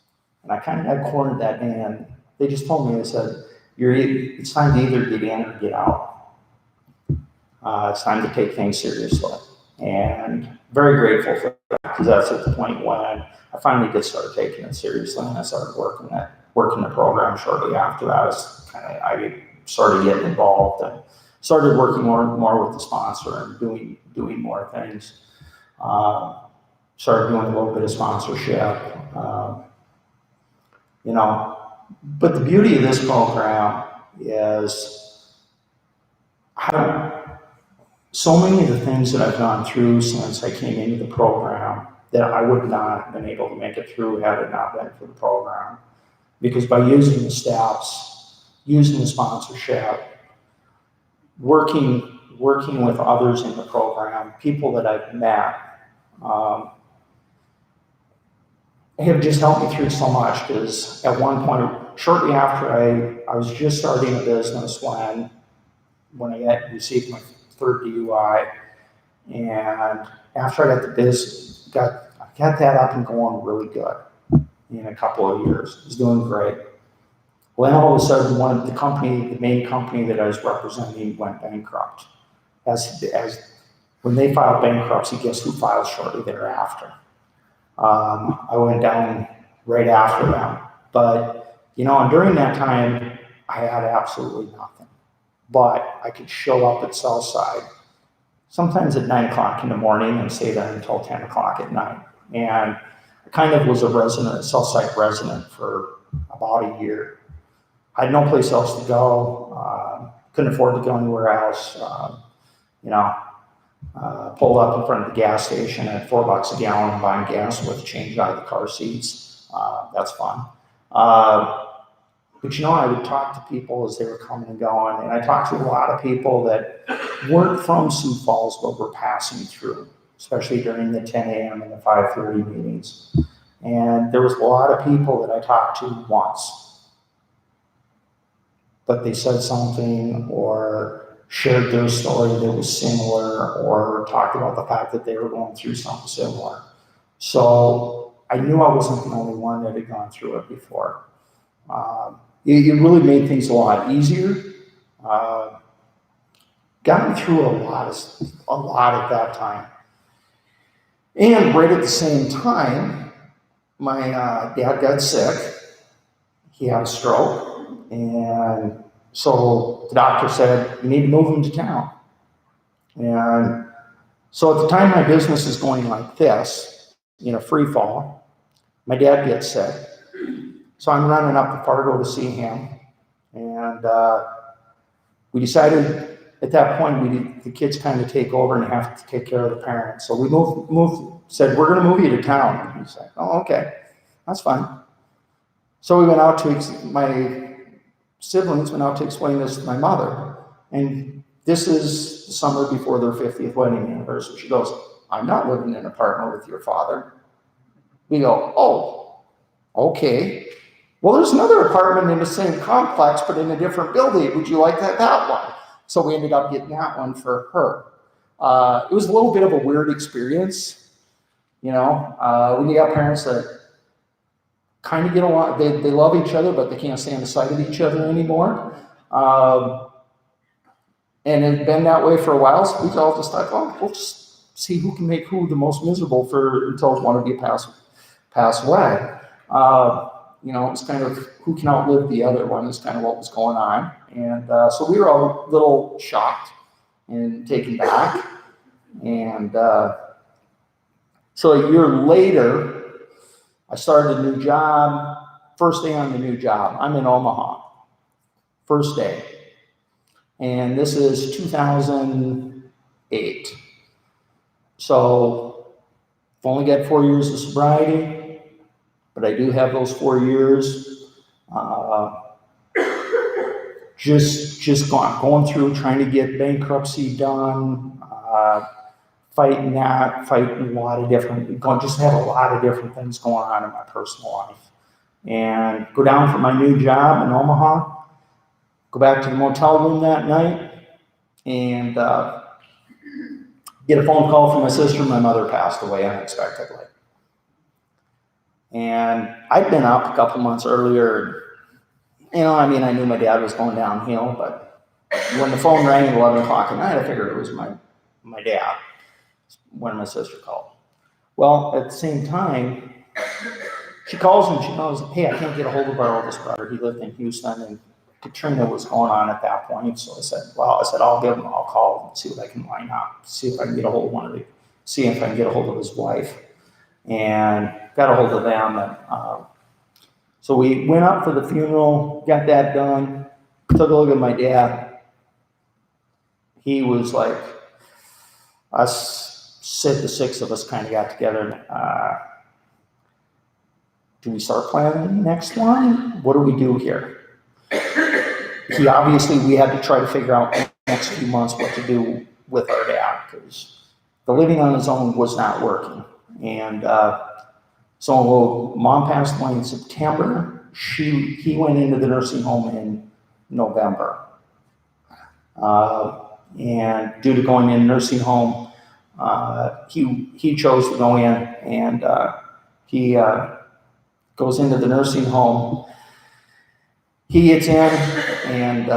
And I kind of got cornered that day, and they just told me, they said, "It's time to either get in or get out. It's time to take things seriously." And very grateful for that, because that's at the point when I finally did start taking it seriously, and I started working the program. Shortly after that, I started getting involved and started working more with the sponsor and doing more things. Started doing a little bit of sponsorship, But the beauty of this program is so many of the things that I've gone through since I came into the program that I would not have been able to make it through had it not been for the program. Because by using the steps, using the sponsorship, working with others in the program, people that I've met, have just helped me through so much. Because at one point, shortly after I was just starting a business when I received my third DUI, and after I got the business, got that up and going really good in a couple of years. It was doing great. Well, then all of a sudden, the main company that I was representing went bankrupt. As when they filed bankruptcy, guess who filed shortly thereafter? I went down right after them. But, and during that time, I had absolutely nothing. But I could show up at Southside, sometimes at 9 o'clock in the morning, and stay there until 10 o'clock at night. And I kind of was a Southside resident for about a year. I had no place else to go. Couldn't afford to go anywhere else. Pulled up in front of the gas station at $4 a gallon, buying gas with change out of the car seats. That's fun. But I would talk to people as they were coming and going, and I talked to a lot of people that weren't from Sioux Falls but were passing through, especially during the 10 a.m. and the 5:30 meetings. And there was a lot of people that I talked to once, but they said something or shared their story that was similar, or talked about the fact that they were going through something similar. So I knew I wasn't the only one that had gone through it before. It really made things a lot easier. Got me through a lot at that time. And right at the same time, my dad got sick. He had a stroke, and so the doctor said, you need to move him to town. And so at the time my business is going like this, free fall, my dad gets sick. So I'm running up to Fargo to see him. And we decided at that point, the kids kind of take over and have to take care of the parents. So we said, we're going to move you to town. And he said, oh, okay, that's fine. So we went out my siblings went out to explain this to my mother. And this is the summer before their 50th wedding anniversary. She goes, I'm not living in an apartment with your father. We go, oh, okay. Well, there's another apartment in the same complex, but in a different building. Would you like that one? So we ended up getting that one for her. It was a little bit of a weird experience. When you got parents that kind of get along, they love each other, but they can't stand the sight of each other anymore. And it's been that way for a while, so we all just thought, oh, we'll just see who can make who the most miserable until one of you pass away. It's kind of who can outlive the other one is kind of what was going on. And so we were all a little shocked and taken back. And so a year later, I started a new job. First day on the new job, I'm in Omaha. First day. And this is 2008. So I've only got 4 years of sobriety, but I do have those 4 years. Just going through trying to get bankruptcy done, fighting a lot of different, just have a lot of different things going on in my personal life. And go down for my new job in Omaha, go back to the motel room that night, and get a phone call from my sister. My mother passed away unexpectedly. And I'd been up a couple months earlier. I knew my dad was going downhill, but when the phone rang at 11 o'clock at night, I figured it was my dad when my sister called. Well, at the same time, she calls and she goes, hey, I can't get a hold of our oldest brother. He lived in Houston, and Katrina was going on at that point. So I said, I'll call and see what I can line up, see if I can get a hold of see if I can get a hold of his wife. And got a hold of them. And, so we went up for the funeral, got that done, took a look at my dad. He was like, the six of us kind of got together. Do we start planning the next one? What do we do here? we had to try to figure out the next few months what to do with our dad, because the living on his own was not working. And so mom passed away in September. He went into the nursing home in November. And due to going in nursing home, he chose to go in, and he goes into the nursing home. He gets in, and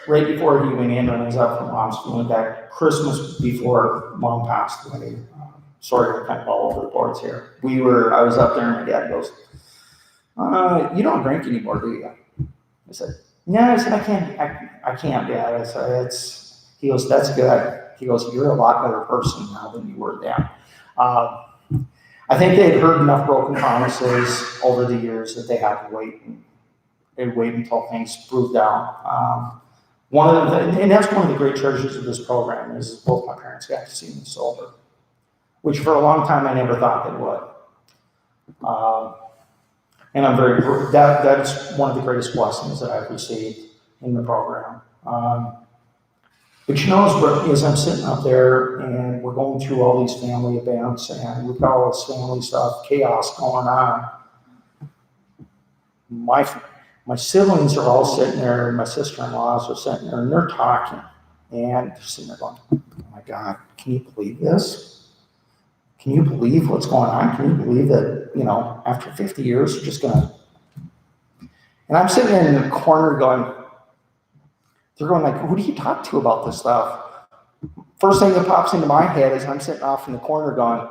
right before he went in, when I was up from mom's going back Christmas before mom passed away. Sorry, we're kind of all over the boards here. I was up there, and my dad goes, "You don't drink anymore, do you?" I said, "No." I said, I can't, Dad." I said, he goes, "That's good." He goes, "You're a lot better person now than you were then." I think they had heard enough broken promises over the years that they had to wait until things proved out. And that's one of the great treasures of this program is both my parents got to see me sober, which for a long time I never thought they would. And I'm very, that's one of the greatest blessings that I've received in the program. But you know, as I'm sitting up there and we're going through all these family events and we've got all this family stuff, chaos going on, my siblings are all sitting there, and my sister-in-laws are sitting there, and they're talking. And they're sitting there going, "Oh my God, can you believe this? Can you believe what's going on? Can you believe that, after 50 years, you're just going to..." And I'm sitting in the corner going, they're going like, "Who do you talk to about this stuff?" First thing that pops into my head is I'm sitting off in the corner going,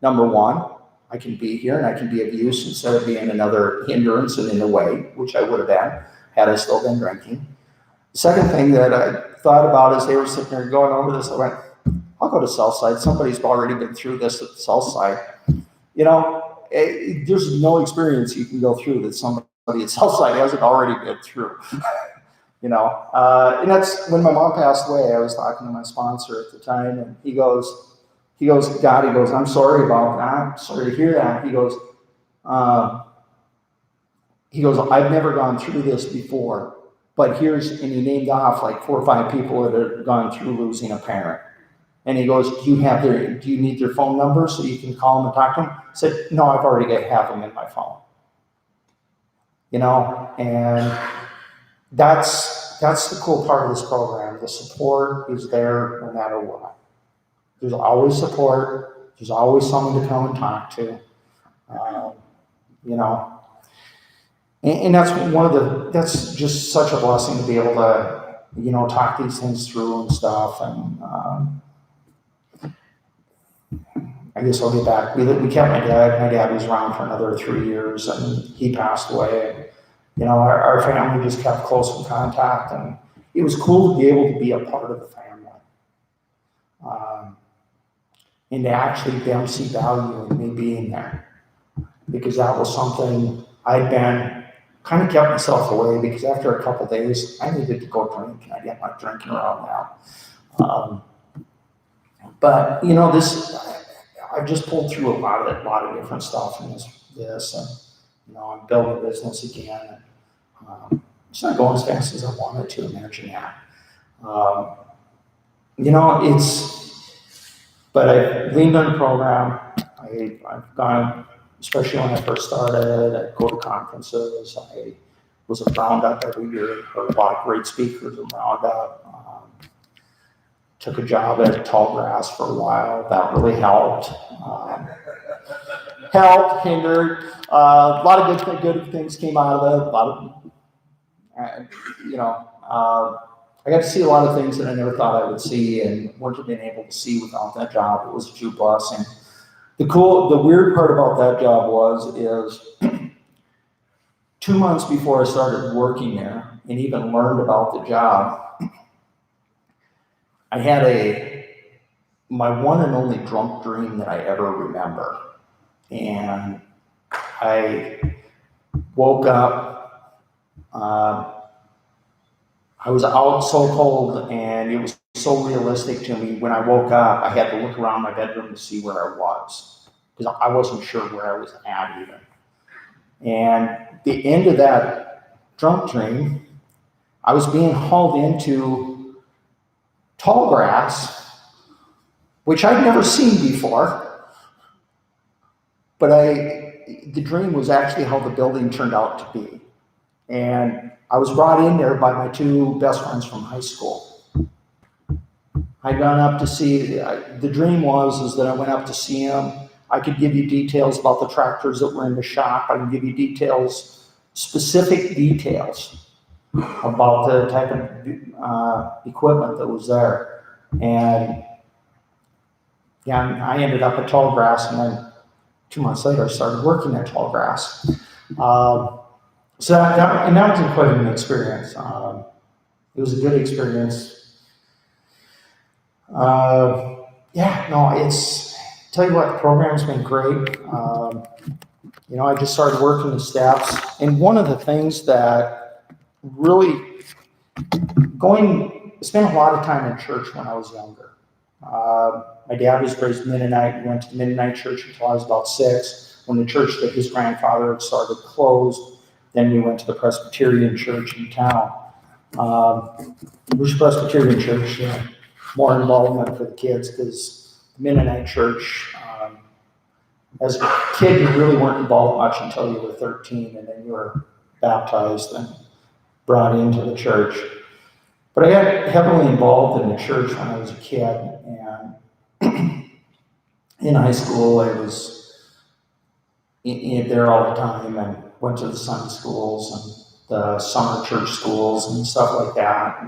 number one, I can be here and I can be of use instead of being another hindrance and in the way, which I would have been had I still been drinking. The second thing that I thought about as they were sitting there going over this, I went, I'll go to Southside. Somebody's already been through this at the Southside. There's no experience you can go through that somebody at Southside hasn't already been through. And that's when my mom passed away. I was talking to my sponsor at the time, and he goes, "God," he goes, "I'm sorry about that. I'm sorry to hear that." He goes, "I've never gone through this before, but and he named off like 4 or 5 people that had gone through losing a parent. And he goes, do you need their phone number so you can call them and talk to them?" I said, "No, I've already have them in my phone." And that's the cool part of this program. The support is there no matter what. There's always support. There's always someone to come and talk to. And that's just such a blessing to be able to, talk these things through and stuff. And I guess I'll get back. We kept my dad. My dad was around for another 3 years, and he passed away. And, our family just kept close in contact, and it was cool to be able to be a part of the family. And to actually them see value in me being there, because that was something I'd been kind of kept myself away, because after a couple days I needed to go drink, and I didn't like drinking around now. But I've just pulled through a lot of different stuff in this, and I'm building a business again. And, it's not going as fast as I wanted to. Imagine that. But I've leaned on the program. I've gone, especially when I first started, I'd go to conferences. I was at Roundup every year, heard a lot of great speakers at Roundup. Took a job at Tallgrass for a while. That really helped. Hindered. A lot of good things came out of it. A lot of, I got to see a lot of things that I never thought I would see, and wouldn't have been able to see without that job. It was a true blessing. The weird part about that job is 2 months before I started working there and even learned about the job, I had my one and only drunk dream that I ever remember. And I woke up, I was out so cold, and it was so realistic to me. When I woke up, I had to look around my bedroom to see where I was, because I wasn't sure where I was at even. And the end of that drunk dream, I was being hauled into tall grass, which I'd never seen before. But the dream was actually how the building turned out to be. And I was brought in there by my two best friends from high school. I'd gone up to see, the dream is that I went up to see them. I could give you details about the tractors that were in the shop. I can give you details, specific details about the type of equipment that was there. And yeah, I ended up at Tall Grass, and then 2 months later I started working at Tall Grass. So that was quite an experience. It was a good experience. Tell you what, the program's been great. I just started working the steps. And one of the things that really spent a lot of time in church when I was younger. My dad was raised Mennonite. We went to the Mennonite church until I was about 6. When the church that his grandfather had started closed, then we went to the Presbyterian church in town. Which Presbyterian church? More involvement for the kids, because the Mennonite church, as a kid, you really weren't involved much until you were 13, and then you were baptized and brought into the church. But I got heavily involved in the church when I was a kid, and in high school I was there all the time and went to the Sunday schools and the summer church schools and stuff like that.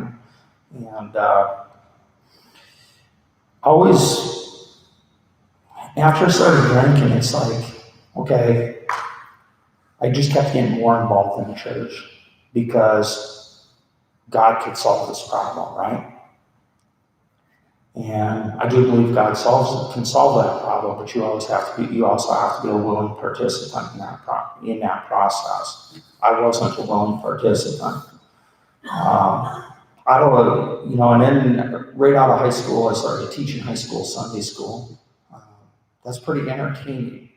And always, after I started drinking, it's like, okay, I just kept getting more involved in the church because God could solve this problem, right? And I do believe God can solve that problem, but you also have to be a willing participant in that process. I wasn't a willing participant. And then right out of high school, I started teaching high school Sunday school. That's pretty entertaining.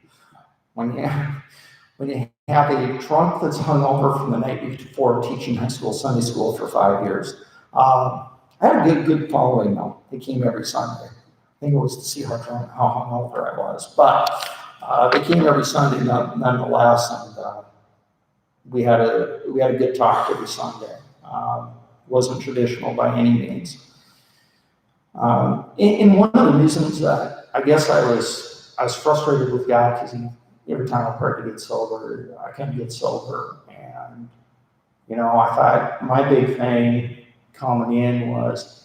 When you have a trunk that's hung over from the night before teaching high school Sunday school for 5 years. I had a good following though. They came every Sunday. I think it was to see how hungover I was, but they came every Sunday nonetheless, and we had a good talk every Sunday. Wasn't traditional by any means. And one of the reasons that I guess I was frustrated with God, because every time I prayed to get sober, I couldn't get sober. And, I thought my big thing coming in was,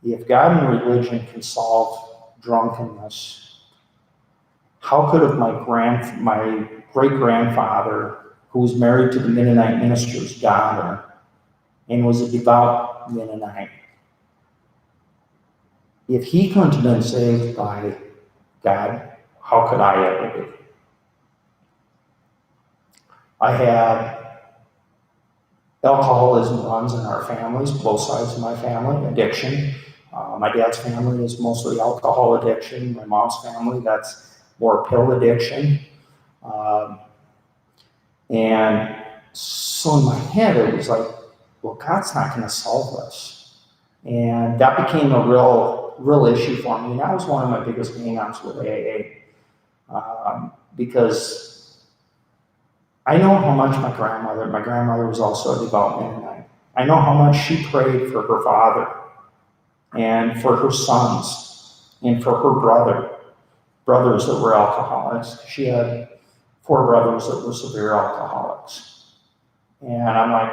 if God and religion can solve drunkenness, how could have my great-grandfather, who was married to the Mennonite minister's daughter and was a devout Mennonite, if he couldn't have been saved by God, how could I ever be? I had alcoholism runs in our families, both sides of my family, addiction. My dad's family is mostly alcohol addiction. My mom's family, that's more pill addiction. And so in my head, it was like, well, God's not going to solve this. And that became a real issue for me. And that was one of my biggest hang-ups with AA. Because I know how much my grandmother was also a devout Mennonite. I know how much she prayed for her father and for her sons and for her brothers that were alcoholics. She had 4 brothers that were severe alcoholics. And I'm like,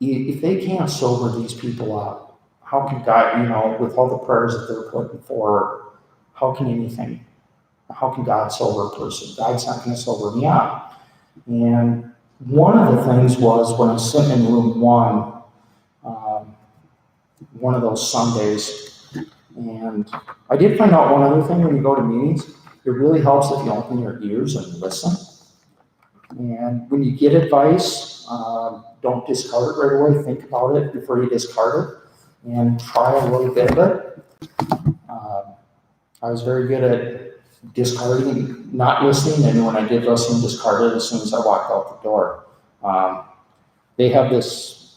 if they can't sober these people up, how can God, with all the prayers that they're putting forward, how can God sober a person? God's not going to sober me up. And one of the things was when I was sitting in room 1, one of those Sundays, and I did find out one other thing when you go to meetings. It really helps if you open your ears and listen. And when you get advice, don't discard it right away. Think about it before you discard it, and try a little bit of it. I was very good at discarding, not listening, and when I did listen, discarded as soon as I walked out the door. They have this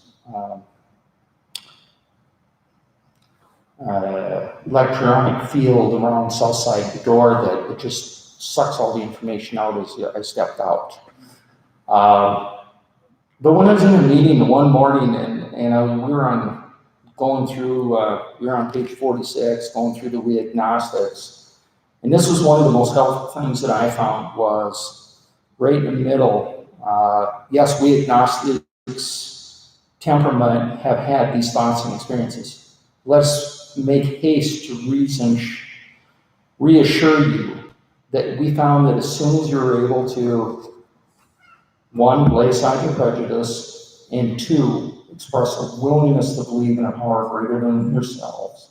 electronic field around south side of the door that it just sucks all the information out as I stepped out. But when I was in a meeting one morning we were on page 46, going through the we agnostics. And this was one of the most helpful things that I found was right in the middle. Yes, we agnostics temperament have had these thoughts and experiences. Let's make haste to reassure you that we found that as soon as you're able to, one, lay aside your prejudice, and two, express a willingness to believe in a power greater than yourselves,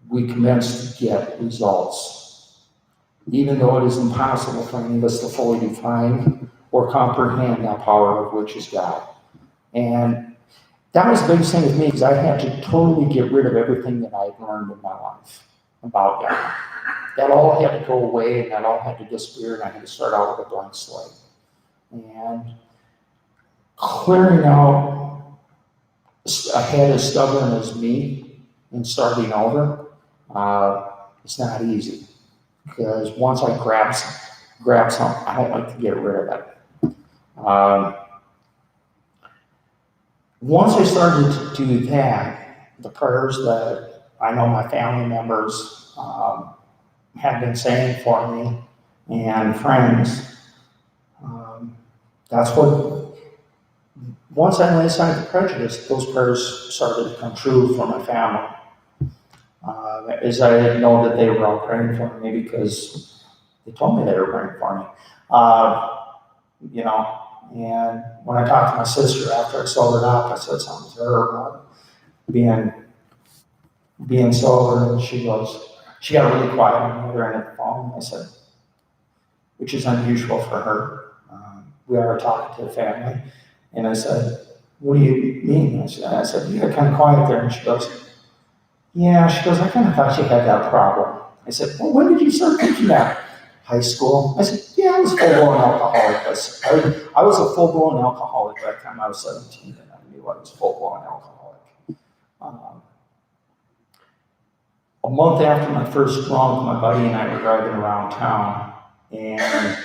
we commence to get results. Even though it is impossible for any of us to fully define or comprehend that power of which is God. And that was the biggest thing with me, because I had to totally get rid of everything that I'd learned in my life about God. That all had to go away, and that all had to disappear, and I had to start out with a blank slate. And clearing out a head as stubborn as me and starting over, it's not easy. Because once I grab something, I don't like to get rid of it. Once I started to do that, the prayers that I know my family members have been saying for me and friends, that's what, once I laid aside the prejudice, those prayers started to come true for my family. As I know that they were all praying for me because they told me they were praying for me. And when I talked to my sister after I sobered up, I said something to her about being sober, and she got really quiet on the other end of the phone. I said, which is unusual for her. We are talking to the family, and I said, "What do you mean?" I said, "You got kind of quiet there," and she goes, "Yeah." She goes, "I kind of thought you had that problem." I said, "Well, when did you start thinking that?" High school. I said, "Yeah, I was a full-blown alcoholic. I was a full-blown alcoholic by the time I was 17, and I knew I was a full-blown alcoholic." A month after my first drunk, my buddy and I were driving around town, and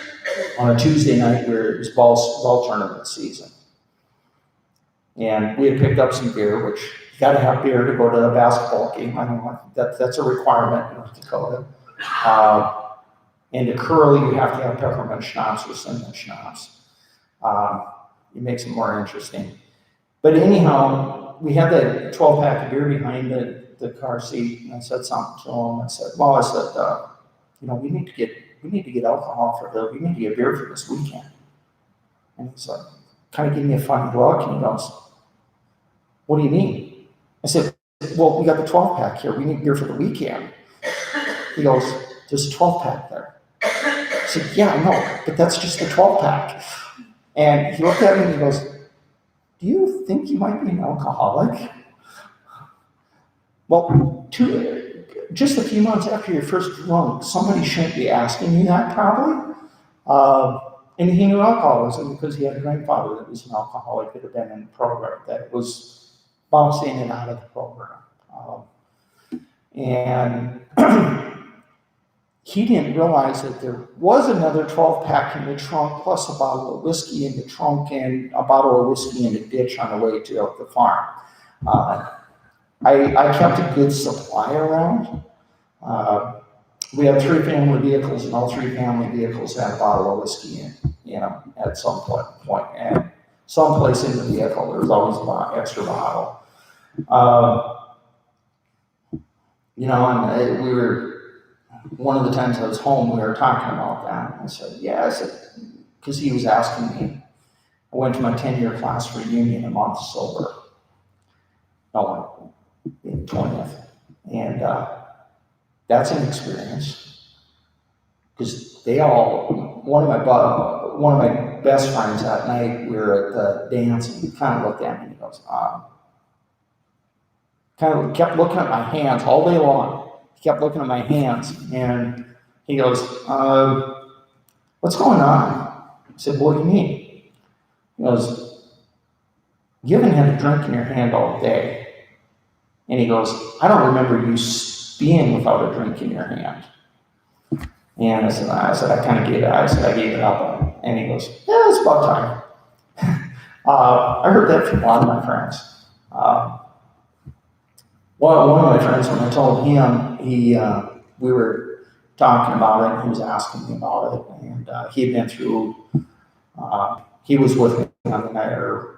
on a Tuesday night, it was ball tournament season. And we had picked up some beer, which you got to have beer to go to a basketball game. I don't know, that's a requirement in North Dakota. And to curly, you have to have peppermint schnapps or cinnamon schnapps. It makes it more interesting. But anyhow, we had that 12-pack of beer behind the car seat, and I said something to him. I said, we need to get alcohol we need to get beer for this weekend. And he's like, kind of gave me a funny look, and he goes, "What do you mean?" I said, "Well, we got the 12-pack here. We need beer for the weekend." He goes, "There's a 12-pack there." I said, "Yeah, I know, but that's just the 12-pack. And he looked at me and he goes, "Do you think you might be an alcoholic?" Well, just a few months after your first drunk, somebody shouldn't be asking you that, probably. And he knew alcoholism because he had a grandfather that was an alcoholic that had been in the program, that was bouncing in and out of the program. And he didn't realize that there was another 12-pack in the trunk, plus a bottle of whiskey in the trunk and a bottle of whiskey in the ditch on the way to the farm. I kept a good supply around. We had 3 family vehicles, and all 3 family vehicles had a bottle of whiskey in them at some point. And someplace in the vehicle, there was always an extra bottle. And we were, one of the times I was home, we were talking about that. And I said, because he was asking me. I went to my 10-year class reunion a month sober. No, the 20th. And that's an experience. Because one of my best friends that night, we were at the dance, and he kind of looked at me and he goes, kind of kept looking at my hands all day long. He kept looking at my hands, and he goes, "What's going on?" I said, "What do you mean?" He goes, you haven't had a drink in your hand all day. And he goes, I don't remember you being without a drink in your hand. And I said, I kind of gave it, I gave it up. And he goes, yeah, it's about time. I heard that from a lot of my friends. Well, one of my friends, when I told him, we were talking about it, and he was asking me about it, and he had been through, he was with me on the night, or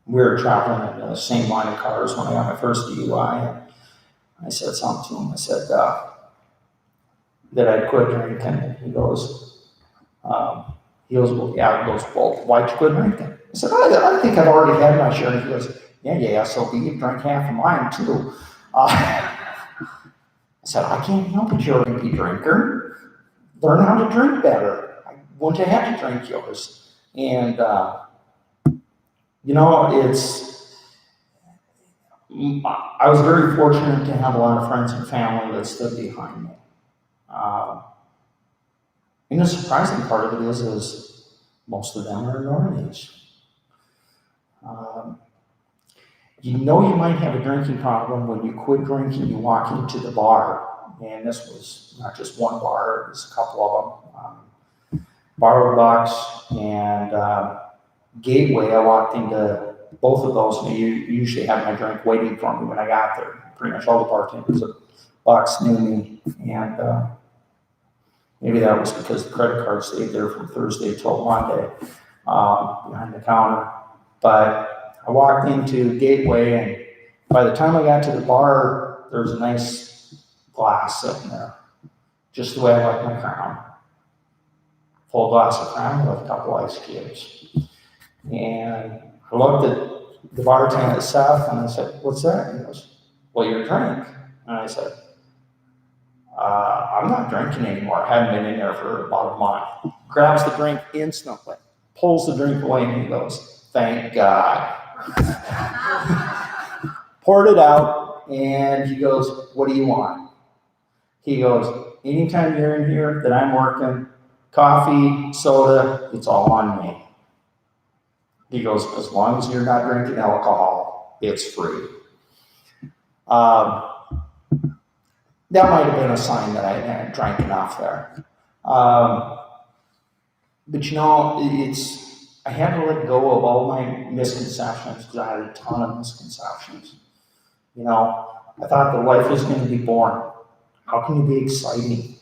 we were traveling in the same line of cars when I got my first DUI, and I said something to him. I said that I'd quit drinking, and he goes, well, why'd you quit drinking? I said, I think I've already had my share. And he goes, yeah, so you drank half of mine too. I said, I can't help it, you're a repeat drinker. Learn how to drink better. I wouldn't have had to drink yours. And, I was very fortunate to have a lot of friends and family that stood behind me. And the surprising part of it is most of them are in our age. You know you might have a drinking problem when you quit drinking, you walk into the bar. And this was not just one bar, it was a couple of them. Bar Bucks and Gateway, I walked into both of those, and you usually have my drink waiting for me when I got there. Pretty much all the bartenders at Bucks knew me, and maybe that was because the credit card stayed there from Thursday till Monday behind the counter. But I walked into Gateway, and by the time I got to the bar, there was a nice glass sitting there, just the way I like my Crown. Full glass of Crown with a couple ice cubes. And I looked at the bartender, Seth, and I said, what's that? And he goes, well, your drink. And I said, I'm not drinking anymore. I haven't been in there for about a month. Grabs the drink instantly, pulls the drink away, and he goes, thank God. Poured it out, and he goes, what do you want? He goes, anytime you're in here that I'm working, coffee, soda, it's all on me. He goes, as long as you're not drinking alcohol, it's free. That might have been a sign that I hadn't drank enough there. But I had to let go of all my misconceptions because I had a ton of misconceptions. I thought that life was going to be boring. How can you be exciting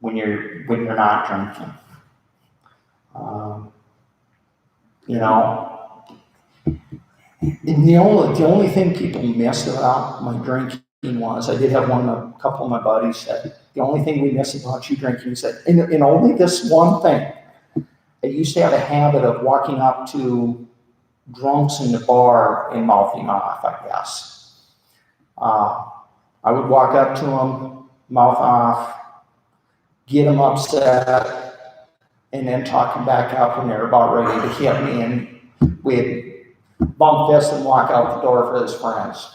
when you're not drinking? And the only thing people missed about my drinking was, I did have a couple of my buddies said, the only thing we miss about you drinking, he said, and only this one thing. I used to have a habit of walking up to drunks in the bar and mouthing off, I guess. I would walk up to them, mouth off, get them upset, and then talk them back up when they're about ready to hit me, and we'd bump fists and walk out the door for his friends.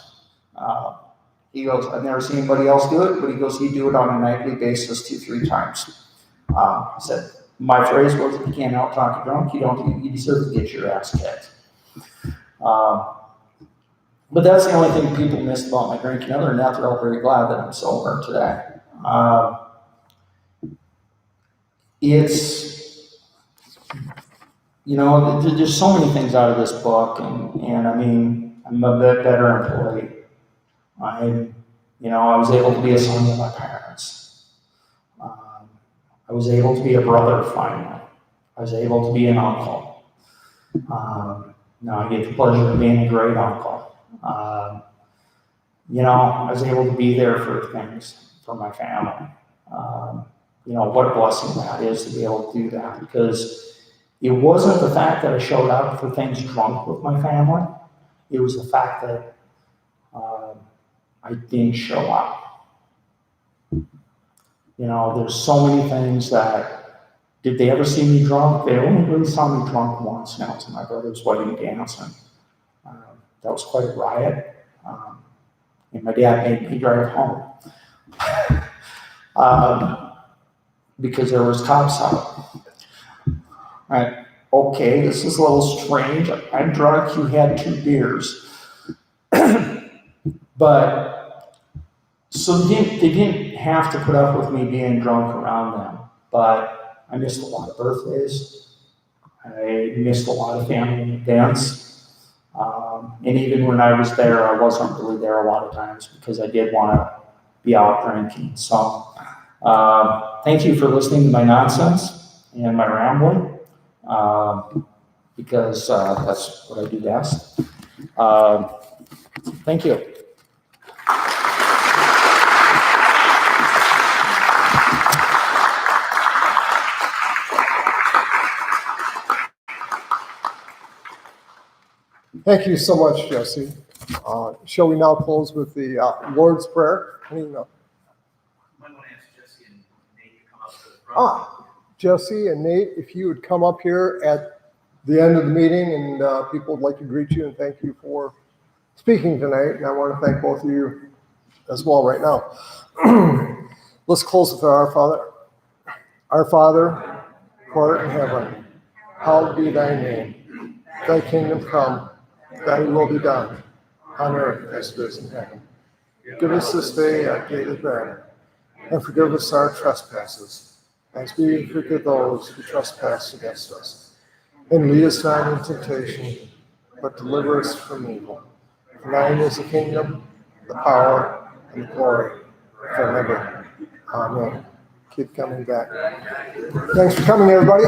He goes, I've never seen anybody else do it, but he goes, he'd do it on a nightly basis 2-3 times. I said, my phrase was, if you can't out-talk a drunk, you deserve to get your ass kicked. But that's the only thing people missed about my drinking. Other than that, they're all very glad that I'm sober today. There's so many things out of this book, and I mean, I'm a bit better employee. I was able to be a son to my parents. I was able to be a brother finally. I was able to be an uncle. Now I get the pleasure of being a great uncle. I was able to be there for things for my family. What a blessing that is to be able to do that, because it wasn't the fact that I showed up for things drunk with my family. It was the fact that I didn't show up. There's so many things that, did they ever see me drunk? They only really saw me drunk once, and that was my brother's wedding dancing. That was quite a riot. And my dad made me drive home. Because there was cops out. Right. okay, this is a little strange. I'm drunk, you had 2 beers. But, so they didn't have to put up with me being drunk around them. But I missed a lot of birthdays. I missed a lot of family events. And even when I was there, I wasn't really there a lot of times because I did want to be out drinking. So, thank you for listening to my nonsense and my rambling, because that's what I do best. Thank you. Thank you so much, Jesse. Shall we now close with the Lord's Prayer? Jesse and Nate, if you would come up here at the end of the meeting, and people would like to greet you and thank you for speaking tonight. And I want to thank both of you as well right now. Let's close with our Father. Our Father, who art in heaven, hallowed be thy name. Thy kingdom come, thy will be done, on earth as it is in heaven. Give us this day our daily bread, and forgive us our trespasses, as we forgive those who trespass against us. And lead us not into temptation, but deliver us from evil. For thine is the kingdom, the power, and the glory, forever. Amen. Keep coming back. Thanks for coming, everybody.